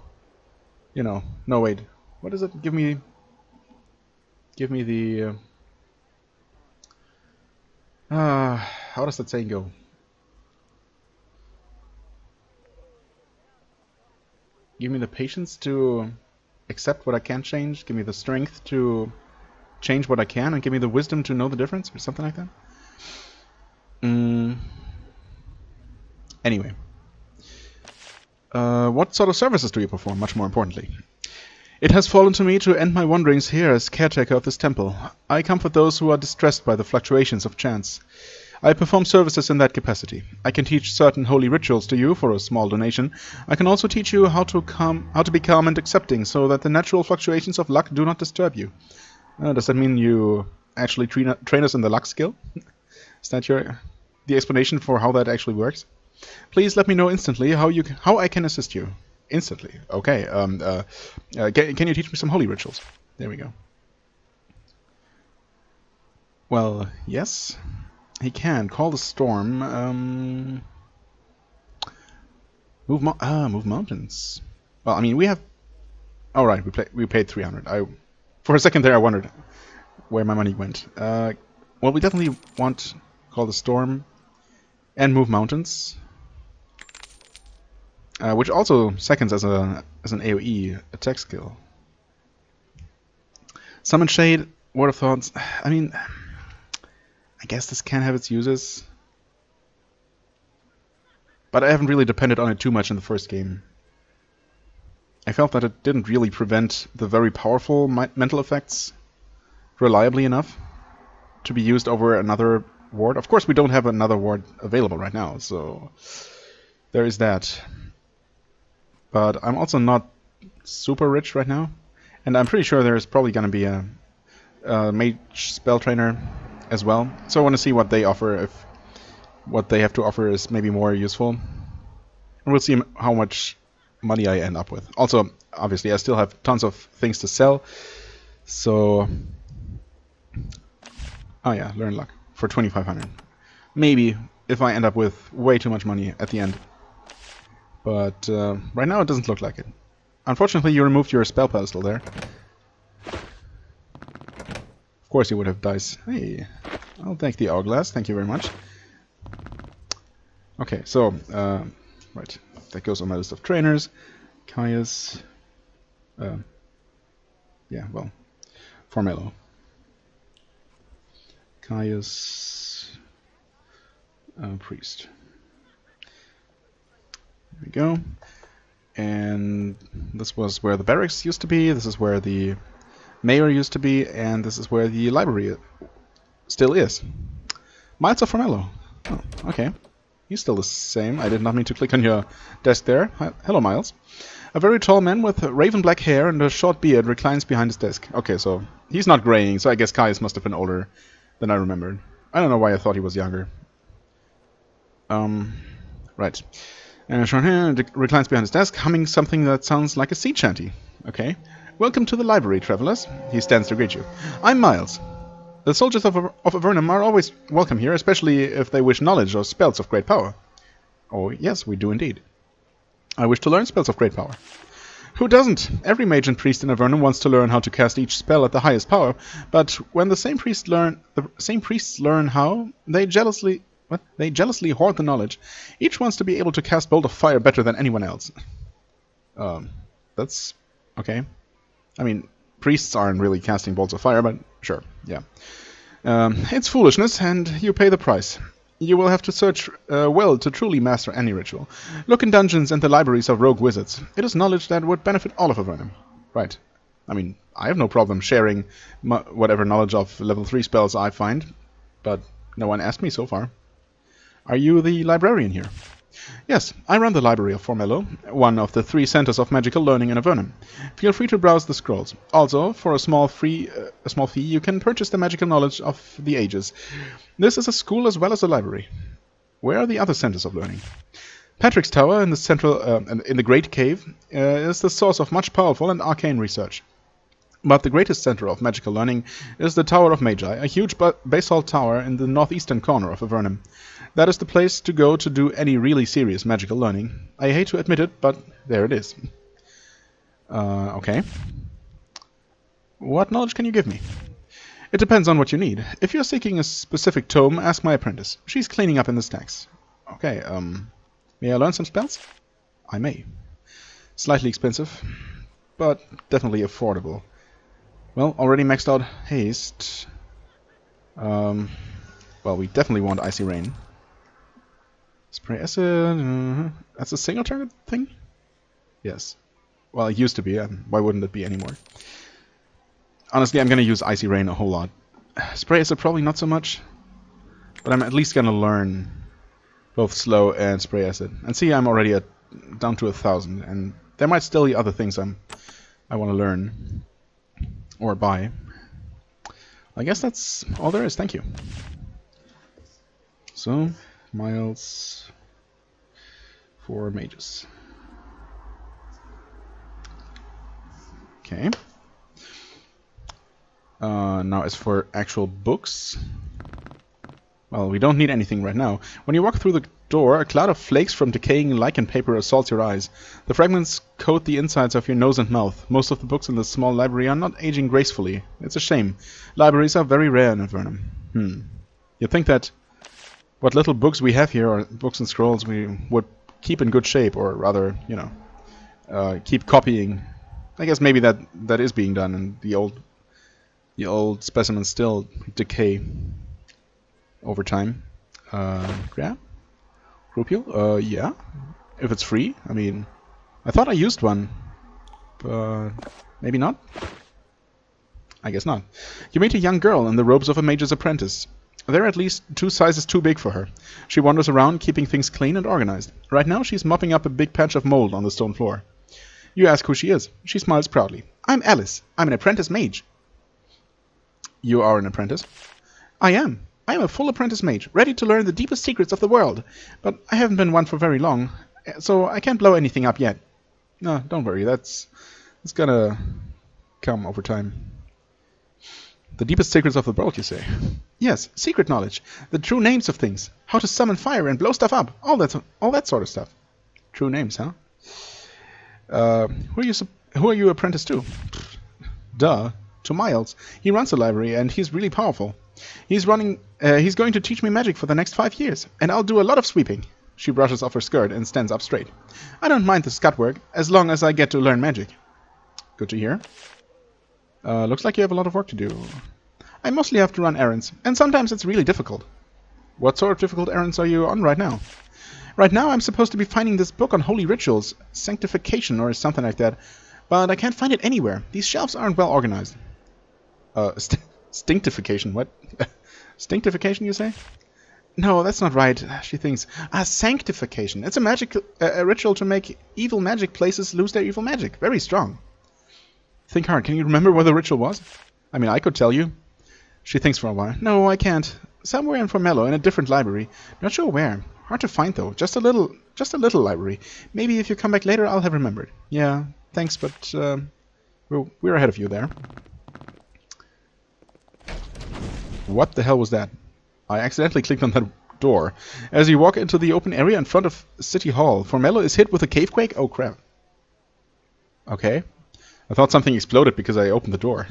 no, wait. What is it? Give me the how does that saying go? Give me the patience to accept what I can't change, give me the strength to change what I can, and give me the wisdom to know the difference, or something like that. Anyway. What sort of services do you perform, much more importantly? It has fallen to me to end my wanderings here as caretaker of this temple. I comfort those who are distressed by the fluctuations of chance. I perform services in that capacity. I can teach certain holy rituals to you for a small donation. I can also teach you how to be calm and accepting, so that the natural fluctuations of luck do not disturb you. Does that mean you actually train us in the luck skill? Is that the explanation for how that actually works? Please let me know instantly how I can assist you. Instantly. Okay. Can you teach me some holy rituals? There we go. Well, yes. He can. Call the storm. Move mountains. Well, I mean, we have... Oh, right. We paid 300. For a second there, I wondered where my money went. Well, we definitely want Call the Storm and Move Mountains. Which also seconds as an AoE attack skill. Summon Shade, Word of Thoughts. I mean, I guess this can have its uses, but I haven't really depended on it too much in the first game. I felt that it didn't really prevent the very powerful mental effects reliably enough to be used over another ward. Of course, we don't have another ward available right now, so there is that. But I'm also not super rich right now, and I'm pretty sure there's probably going to be a mage spell trainer as well. So I want to see what they offer, if what they have to offer is maybe more useful. And we'll see how much money I end up with. Also, obviously, I still have tons of things to sell. So, oh yeah, learn luck for 2,500. Maybe if I end up with way too much money at the end. But right now it doesn't look like it. Unfortunately, you removed your spell pedestal there. Of course you would have dice. Hey, I'll take the hourglass. Thank you very much. Okay, so, right. That goes on my list of trainers. Caius. Yeah, well, Formello. Caius. Priest. There we go. And this was where the barracks used to be. This is where the mayor used to be. And this is where the library still is. Miles of Formello. Oh, okay. He's still the same. I did not mean to click on your desk there. Hello, Miles. A very tall man with raven black hair and a short beard reclines behind his desk. Okay, so he's not graying, so I guess Caius must have been older than I remembered. I don't know why I thought he was younger. Right. And short hair reclines behind his desk, humming something that sounds like a sea shanty. Okay. Welcome to the library, travelers. He stands to greet you. I'm Miles. The soldiers of Avernum are always welcome here, especially if they wish knowledge or spells of great power. Oh, yes, we do indeed. I wish to learn spells of great power. Who doesn't? Every mage and priest in Avernum wants to learn how to cast each spell at the highest power, but when the same priests learn how, they jealously hoard the knowledge. Each wants to be able to cast Bolt of Fire better than anyone else. That's okay. I mean, priests aren't really casting bolts of fire, but sure, yeah. It's foolishness, and you pay the price. You will have to search well to truly master any ritual. Look in dungeons and the libraries of rogue wizards. It is knowledge that would benefit all of Avernum. Right. I mean, I have no problem sharing whatever knowledge of level 3 spells I find, but no one asked me so far. Are you the librarian here? Yes, I run the Library of Formello, one of the 3 centers of magical learning in Avernum. Feel free to browse the scrolls. Also, for a small fee, you can purchase the magical knowledge of the ages. This is a school as well as a library. Where are the other centers of learning? Patrick's Tower in the Great Cave is the source of much powerful and arcane research. But the greatest center of magical learning is the Tower of Magi, a huge basalt tower in the northeastern corner of Avernum. That is the place to go to do any really serious magical learning. I hate to admit it, but there it is. Okay. What knowledge can you give me? It depends on what you need. If you're seeking a specific tome, ask my apprentice. She's cleaning up in the stacks. Okay, may I learn some spells? I may. Slightly expensive, but definitely affordable. Well, already maxed out haste. Well, we definitely want Icy Rain. Spray acid. That's a single target thing? Yes. Well, it used to be. Why wouldn't it be anymore? Honestly, I'm going to use Icy Rain a whole lot. Spray acid probably not so much. But I'm at least going to learn both slow and spray acid. And see, I'm already down to 1,000. And there might still be other things I want to learn. Or buy. I guess that's all there is. Thank you. So, Miles for mages. Okay. Now as for actual books... Well, we don't need anything right now. When you walk through the door, a cloud of flakes from decaying lichen paper assaults your eyes. The fragments coat the insides of your nose and mouth. Most of the books in this small library are not aging gracefully. It's a shame. Libraries are very rare in Avernum. You'd think that what little books we have here, or books and scrolls, we would keep in good shape, or rather, you know, keep copying. I guess maybe that is being done, and the old specimens still decay over time. Yeah? Rupiel? Yeah. If it's free. I mean, I thought I used one. But maybe not? I guess not. You meet a young girl in the robes of a mage's apprentice. They're at least 2 sizes too big for her. She wanders around keeping things clean and organized. Right now she's mopping up a big patch of mold on the stone floor. You ask who she is. She smiles proudly. I'm Alice. I'm an apprentice mage. You are an apprentice? I am. I am a full apprentice mage, ready to learn the deepest secrets of the world. But I haven't been one for very long, so I can't blow anything up yet. No, don't worry, it's gonna come over time. The deepest secrets of the world, you say? Yes, secret knowledge. The true names of things. How to summon fire and blow stuff up. All that sort of stuff. True names, huh? Who are you apprentice to? Duh. To Miles. He runs the library, and he's really powerful. He's going to teach me magic for the next 5 years, and I'll do a lot of sweeping. She brushes off her skirt and stands up straight. I don't mind the scut work, as long as I get to learn magic. Good to hear. Looks like you have a lot of work to do. I mostly have to run errands, and sometimes it's really difficult. What sort of difficult errands are you on right now? Right now I'm supposed to be finding this book on holy rituals, sanctification or something like that, but I can't find it anywhere. These shelves aren't well organized. Stinctification, what? Stinctification, you say? No, that's not right, she thinks. Sanctification. It's a ritual to make evil magic places lose their evil magic. Very strong. Think hard. Can you remember what the ritual was? I mean, I could tell you. She thinks for a while. No, I can't. Somewhere in Formello, in a different library. Not sure where. Hard to find, though. Just a little library. Maybe if you come back later, I'll have remembered. Yeah, thanks, but we're ahead of you there. What the hell was that? I accidentally clicked on that door. As you walk into the open area in front of City Hall, Formello is hit with a cavequake? Oh crap. Okay. I thought something exploded because I opened the door.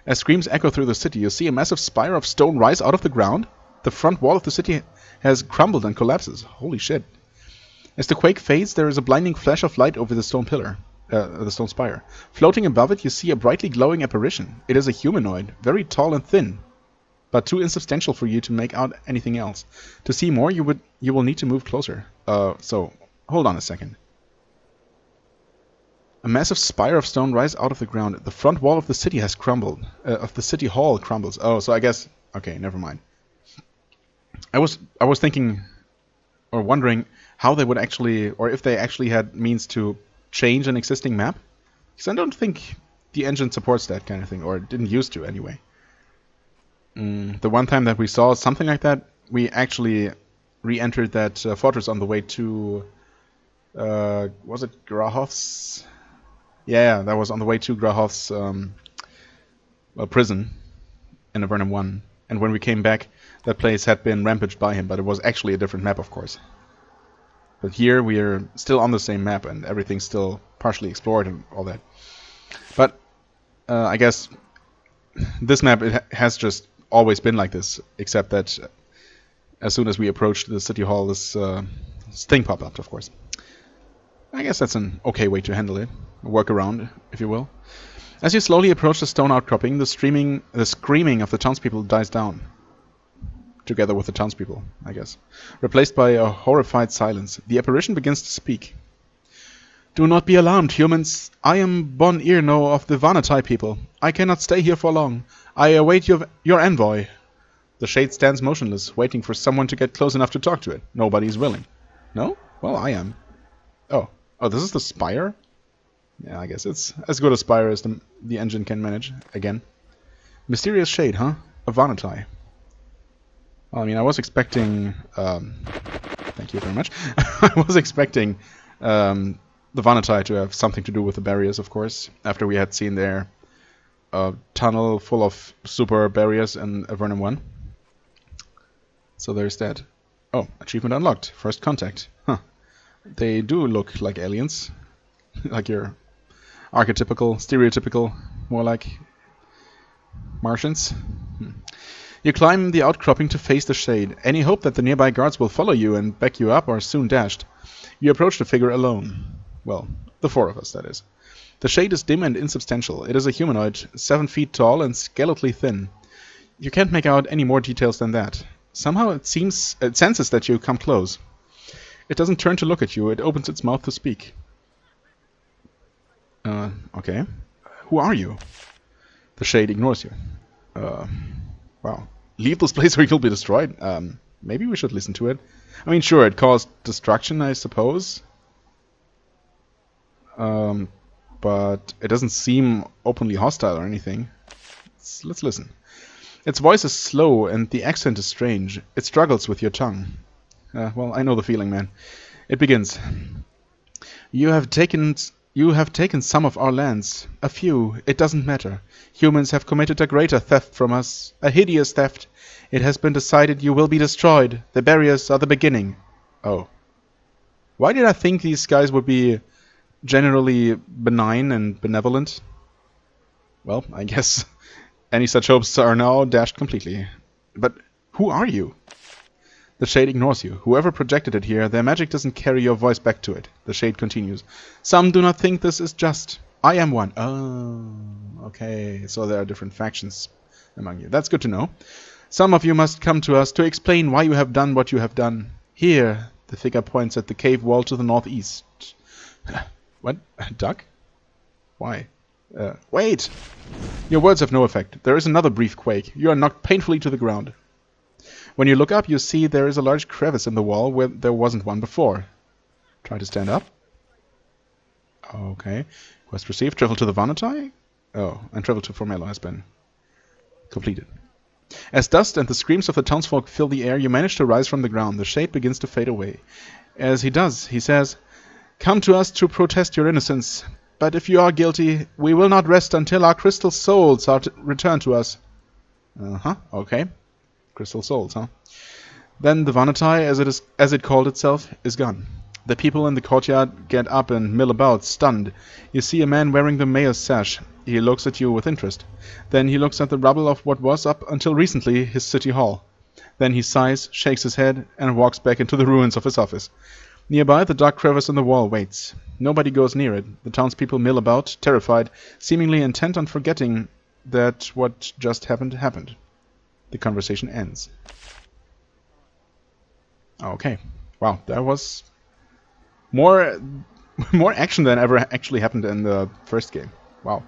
As screams echo through the city, you see a massive spire of stone rise out of the ground. The front wall of the city has crumbled and collapses. Holy shit. As the quake fades, there is a blinding flash of light over the stone pillar. The stone spire. Floating above it, you see a brightly glowing apparition. It is a humanoid, very tall and thin, but too insubstantial for you to make out anything else. To see more, you will need to move closer. So, hold on a second. A massive spire of stone rises out of the ground. The front wall of the city has crumbled. Of the city hall crumbles. Oh, so I guess... Okay, never mind. I was thinking, or wondering, how they would actually, or if they actually had means to change an existing map. Because I don't think the engine supports that kind of thing, or it didn't used to anyway. The one time that we saw something like that, we actually re-entered that fortress on the way to... was it Grahov's? Yeah, that was on the way to Grahov's prison in Avernum 1. And when we came back, that place had been rampaged by him, but it was actually a different map, of course. But here we are still on the same map, and everything's still partially explored and all that. But I guess this map, it has just always been like this, except that as soon as we approached the city hall, this thing popped up, of course. I guess that's an okay way to handle it. A workaround, if you will. As you slowly approach the stone outcropping, the screaming of the townspeople dies down. Together with the townspeople, I guess. Replaced by a horrified silence. The apparition begins to speak. Do not be alarmed, humans. I am Bon Irno of the Vanatai people. I cannot stay here for long. I await your envoy. The shade stands motionless, waiting for someone to get close enough to talk to it. Nobody is willing. No? Well, I am. Oh, this is the spire? Yeah, I guess it's as good a spire as the engine can manage, again. Mysterious shade, huh? A Vanatai. Well, I mean, I was expecting... thank you very much. I was expecting the Vanity to have something to do with the barriers, of course, after we had seen their tunnel full of super barriers in Avernum 1. So there's that. Oh, achievement unlocked. First contact. Huh. They do look like aliens. Like your archetypical, stereotypical, more like Martians. You climb the outcropping to face the shade. Any hope that the nearby guards will follow you and back you up are soon dashed. You approach the figure alone. Well, the four of us, that is. The shade is dim and insubstantial. It is a humanoid, 7 feet tall and skeletally thin. You can't make out any more details than that. Somehow it senses that you come close. It doesn't turn to look at you. It opens its mouth to speak. Okay. Who are you? The shade ignores you. Wow. Leave this place or you'll be destroyed. Maybe we should listen to it. I mean, sure, it caused destruction, I suppose. But it doesn't seem openly hostile or anything. Let's listen. Its voice is slow and the accent is strange. It struggles with your tongue. Well, I know the feeling, man. It begins. You have taken some of our lands. A few. It doesn't matter. Humans have committed a greater theft from us. A hideous theft. It has been decided you will be destroyed. The barriers are the beginning. Oh. Why did I think these guys would be generally benign and benevolent? Well, I guess any such hopes are now dashed completely. But who are you? The shade ignores you. Whoever projected it here, their magic doesn't carry your voice back to it. The shade continues. Some do not think this is just. I am one. Oh, okay. So there are different factions among you. That's good to know. Some of you must come to us to explain why you have done what you have done. Here, the figure points at the cave wall to the northeast. What? A duck? Why? Wait! Your words have no effect. There is another brief quake. You are knocked painfully to the ground. When you look up, you see there is a large crevice in the wall where there wasn't one before. Try to stand up. Okay. Quest received. Travel to the Vanity? Oh, and travel to Formello has been completed. As dust and the screams of the townsfolk fill the air, you manage to rise from the ground. The shade begins to fade away. As he does, he says, "Come to us to protest your innocence. But if you are guilty, we will not rest until our crystal souls are returned to us." Okay. Crystal souls, huh? Then the Vanity, as it called itself, is gone. The people in the courtyard get up and mill about, stunned. You see a man wearing the mayor's sash. He looks at you with interest. Then he looks at the rubble of what was, up until recently, his city hall. Then he sighs, shakes his head, and walks back into the ruins of his office. Nearby, the dark crevice in the wall waits. Nobody goes near it. The townspeople mill about, terrified, seemingly intent on forgetting that what just happened. The conversation ends. Okay. Wow, that was more action than ever actually happened in the first game. Wow.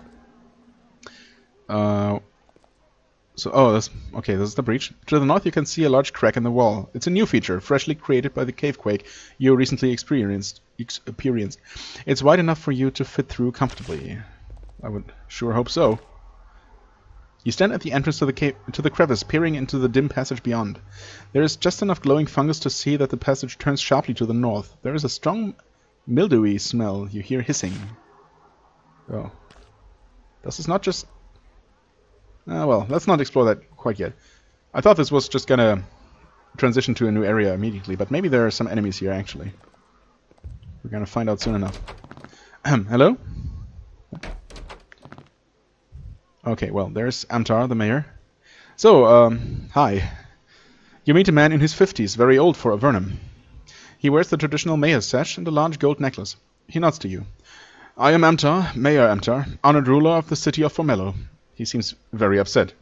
This is the breach. To the north you can see a large crack in the wall. It's a new feature, freshly created by the cave quake you recently experienced. It's wide enough for you to fit through comfortably. I would sure hope so. You stand at the entrance to the crevice, peering into the dim passage beyond. There is just enough glowing fungus to see that the passage turns sharply to the north. There is a strong mildewy smell. You hear hissing. Oh. This is not just... well, let's not explore that quite yet. I thought this was just gonna transition to a new area immediately, but maybe there are some enemies here, actually. We're gonna find out soon enough. Hello? Okay, well, there's Amtar, the mayor. So, hi. You meet a man in his 50s, very old for Avernum. He wears the traditional mayor's sash and a large gold necklace. He nods to you. I am Amtar, Mayor Amtar, honored ruler of the city of Formello. He seems very upset,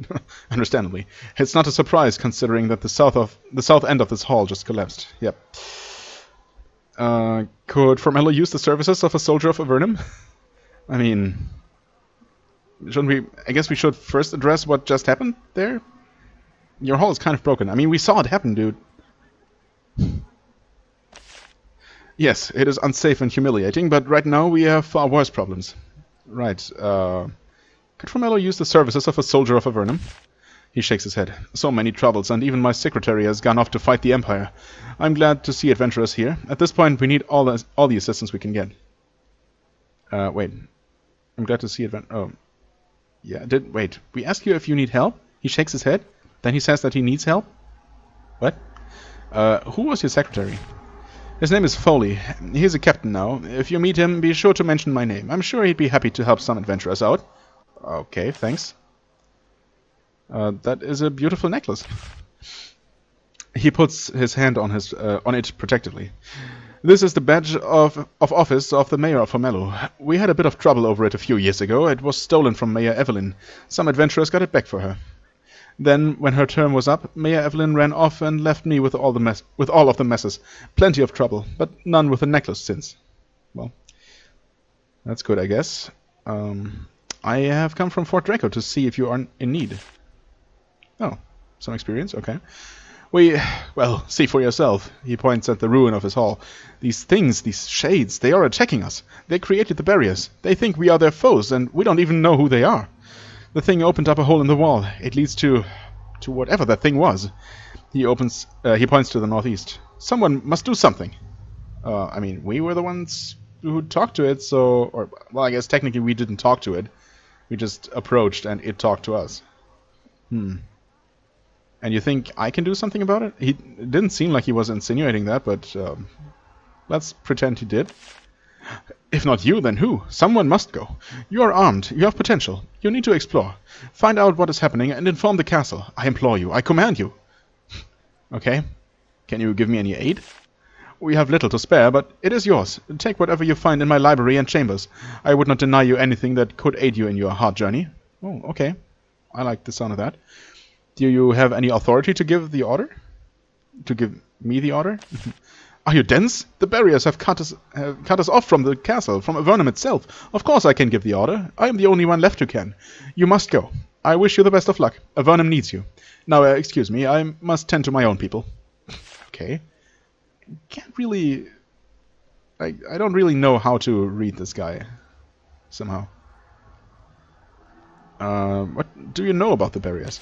understandably. It's not a surprise, considering that the south end of this hall just collapsed. Yep. Could Formello use the services of a soldier of Avernum? I mean... Shouldn't we... I guess we should first address what just happened there? Your hall is kind of broken. I mean, we saw it happen, dude. Yes, it is unsafe and humiliating, but right now we have far worse problems. Right, could Formello use the services of a soldier of Avernum? He shakes his head. So many troubles, and even my secretary has gone off to fight the Empire. I'm glad to see adventurers here. At this point, we need all the assistance we can get. Wait. I'm glad to see it. Oh, yeah. Wait. We ask you if you need help. He shakes his head. Then he says that he needs help. What? Who was your secretary? His name is Foley. He's a captain now. If you meet him, be sure to mention my name. I'm sure he'd be happy to help some adventurers out. Okay, thanks. That is a beautiful necklace. He puts his hand on it protectively. This is the badge of office of the mayor of Formello. We had a bit of trouble over it a few years ago. It was stolen from Mayor Evelyn. Some adventurers got it back for her. Then, when her term was up, Mayor Evelyn ran off and left me with all of the messes. Plenty of trouble, but none with the necklace since. Well, that's good, I guess. I have come from Fort Draco to see if you are in need. Oh, some experience? Okay. Well, see for yourself. He points at the ruin of his hall. These things, these shades, they are attacking us. They created the barriers. They think we are their foes, and we don't even know who they are. The thing opened up a hole in the wall. It leads to whatever that thing was. He points to the northeast. Someone must do something. I mean, we were the ones who talked to it, well, I guess technically we didn't talk to it. We just approached, and it talked to us. And you think I can do something about it? It didn't seem like he was insinuating that, but let's pretend he did. If not you, then who? Someone must go. You are armed. You have potential. You need to explore. Find out what is happening and inform the castle. I implore you. I command you. Okay. Can you give me any aid? We have little to spare, but it is yours. Take whatever you find in my library and chambers. I would not deny you anything that could aid you in your hard journey. Oh, okay. I like the sound of that. Do you have any authority to give the order? To give me the order? Are you dense? The barriers have cut us off from the castle, from Avernum itself. Of course I can give the order. I am the only one left who can. You must go. I wish you the best of luck. Avernum needs you. Now, excuse me, I must tend to my own people. Okay. Can't really... I don't really know how to read this guy. Somehow. What do you know about the barriers?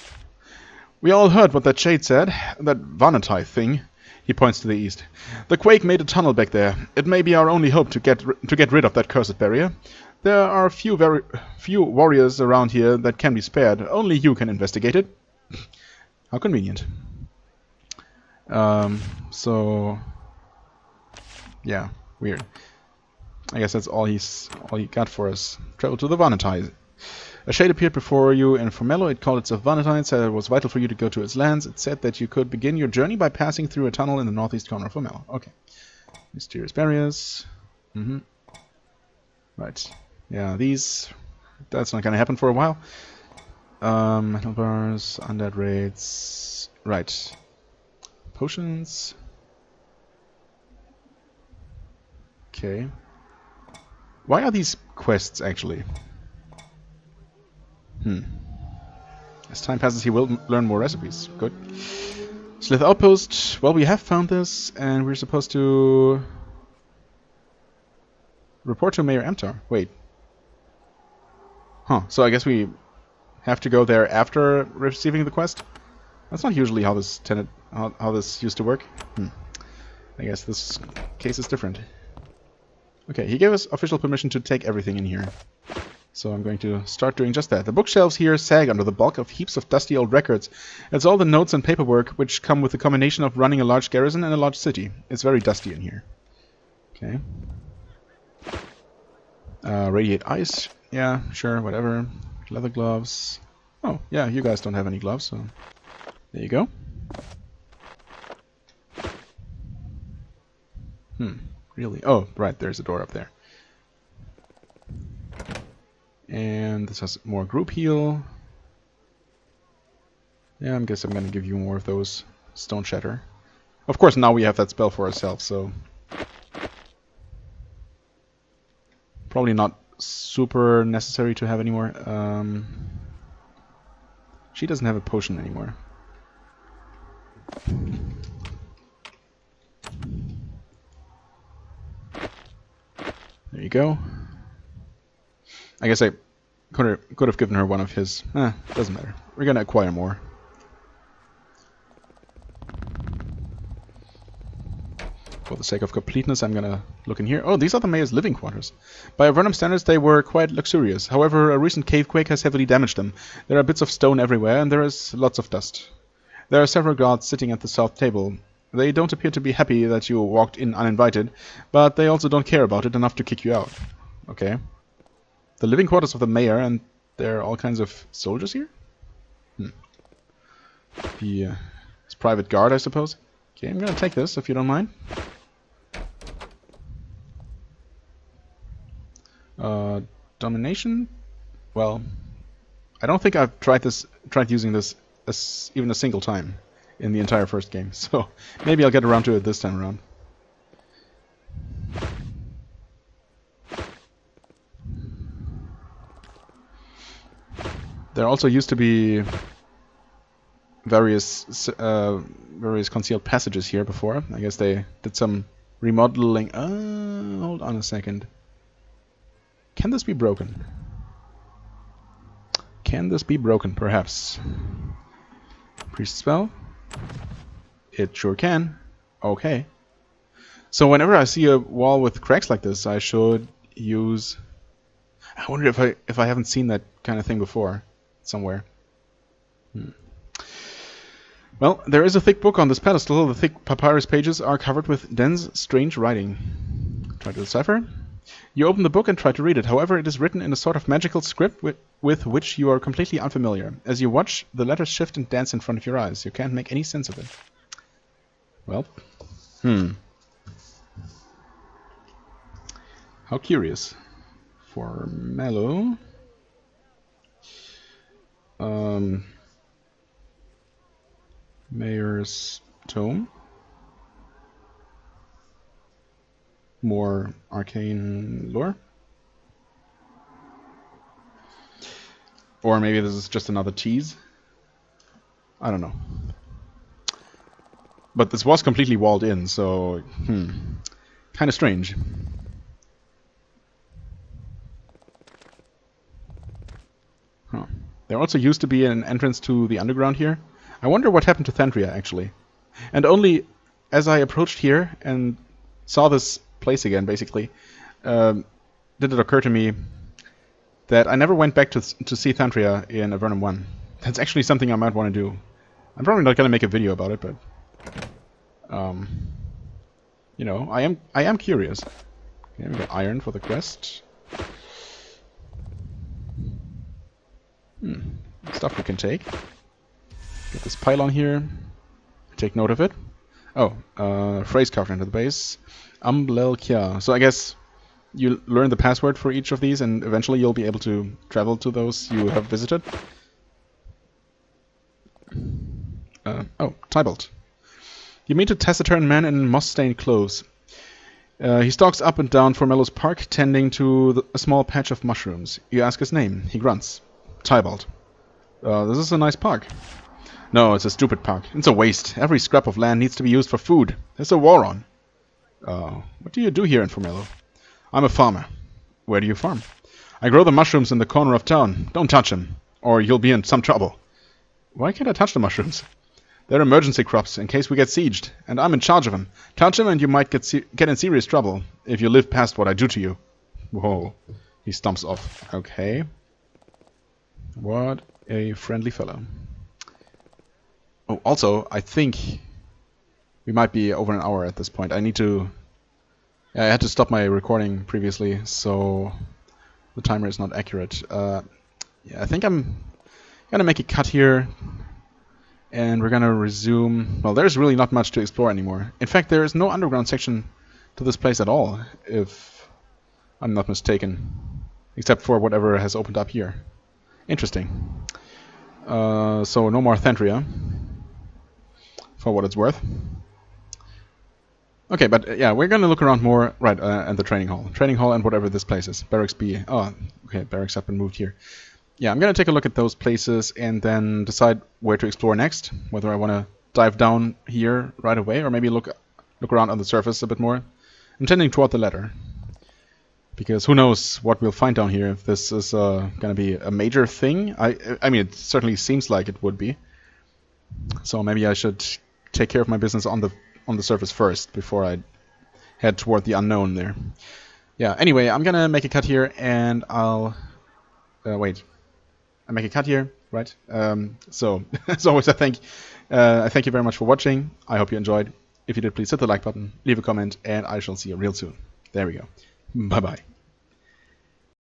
We all heard what that shade said. That Avernite thing. He points to the east. The quake made a tunnel back there. It may be our only hope to get rid of that cursed barrier. There are very few warriors around here that can be spared. Only you can investigate it. How convenient. So yeah, weird. I guess that's all he got for us. Travel to the Avernite. A shade appeared before you in Formello. It called itself Avernite, said it was vital for you to go to its lands. It said that you could begin your journey by passing through a tunnel in the northeast corner of Formello. Okay. Mysterious barriers. Right. Yeah, that's not gonna happen for a while. Metal bars, undead raids. Right. Potions. Okay. Why are these quests actually? As time passes, he will learn more recipes. Good. Slith Outpost. Well, we have found this, and we're supposed to report to Mayor Amtar. Wait. Huh. So I guess we have to go there after receiving the quest? That's not usually how this how this used to work. I guess this case is different. Okay, he gave us official permission to take everything in here. So I'm going to start doing just that. The bookshelves here sag under the bulk of heaps of dusty old records. It's all the notes and paperwork which come with the combination of running a large garrison and a large city. It's very dusty in here. Okay. Radiate ice. Yeah, sure, whatever. Leather gloves. Oh, yeah, you guys don't have any gloves, so there you go. Really? Oh, right, there's a door up there. And this has more group heal. Yeah, I guess I'm going to give you more of those. Stone Shatter. Of course, now we have that spell for ourselves, so... probably not super necessary to have anymore. She doesn't have a potion anymore. There you go. I guess I could have given her one of his. Doesn't matter. We're gonna acquire more. For the sake of completeness, I'm gonna look in here. Oh, these are the mayor's living quarters. By Avernum standards, they were quite luxurious. However, a recent cave quake has heavily damaged them. There are bits of stone everywhere, and there is lots of dust. There are several guards sitting at the south table. They don't appear to be happy that you walked in uninvited, but they also don't care about it enough to kick you out. Okay. The living quarters of the mayor, and there are all kinds of soldiers here? His private guard, I suppose. Okay, I'm gonna take this, if you don't mind. Domination? Well, I don't think I've tried using this even a single time in the entire first game, so maybe I'll get around to it this time around. There also used to be various concealed passages here before. I guess they did some remodeling. Hold on a second. Can this be broken? Can this be broken? Perhaps. Priest spell? It sure can. Okay. So whenever I see a wall with cracks like this, I should use... I wonder if I haven't seen that kind of thing before somewhere. Well, there is a thick book on this pedestal. The thick papyrus pages are covered with dense, strange writing. Try to decipher. You open the book and try to read it. However, it is written in a sort of magical script with which you are completely unfamiliar. As you watch, the letters shift and dance in front of your eyes. You can't make any sense of it. Well, how curious. For Mellow. Mayor's Tome. More arcane lore. Or maybe this is just another tease. I don't know. But this was completely walled in, so kind of strange. Huh. There also used to be an entrance to the underground here. I wonder what happened to Thantria, actually. And only as I approached here and saw this place again, basically, did it occur to me that I never went back to see Thantria in Avernum 1. That's actually something I might want to do. I'm probably not going to make a video about it, but you know, I am curious. Okay, we got iron for the quest. Stuff we can take. Get this pylon here. Take note of it. Oh, phrase carved into the base. Umblelkia. So I guess you learn the password for each of these, and eventually you'll be able to travel to those you have visited. Oh, Tybalt. You meet a taciturn man in moss-stained clothes. He stalks up and down Formello's park, tending to a small patch of mushrooms. You ask his name. He grunts. Tybalt. This is a nice park. No, it's a stupid park. It's a waste. Every scrap of land needs to be used for food. There's a war on. What do you do here in Formello? I'm a farmer. Where do you farm? I grow the mushrooms in the corner of town. Don't touch them, or you'll be in some trouble. Why can't I touch the mushrooms? They're emergency crops, in case we get sieged, and I'm in charge of them. Touch them and you might get in serious trouble, if you live past what I do to you. Whoa. He stomps off. Okay. What a friendly fellow. Oh, also, I think we might be over an hour at this point. I need to... I had to stop my recording previously, so the timer is not accurate. Yeah, I think I'm gonna make a cut here, and we're gonna resume... Well, there's really not much to explore anymore. In fact, there is no underground section to this place at all, if I'm not mistaken. Except for whatever has opened up here. Interesting. So no more Thantria, for what it's worth. Okay, but yeah, we're gonna look around more, right, and the training hall and whatever this place is. Barracks B. Oh, okay, barracks have been moved here. Yeah, I'm gonna take a look at those places and then decide where to explore next. Whether I want to dive down here right away, or maybe look around on the surface a bit more. I'm tending toward the latter, because who knows what we'll find down here. If this is gonna be a major thing, I mean, it certainly seems like it would be. So maybe I should take care of my business on the surface first before I head toward the unknown there. Yeah, anyway, I'm gonna make a cut here, and I'll... wait. I make a cut here, right? So, as always, I thank you very much for watching. I hope you enjoyed. If you did, please hit the like button, leave a comment, and I shall see you real soon. There we go. Bye-bye.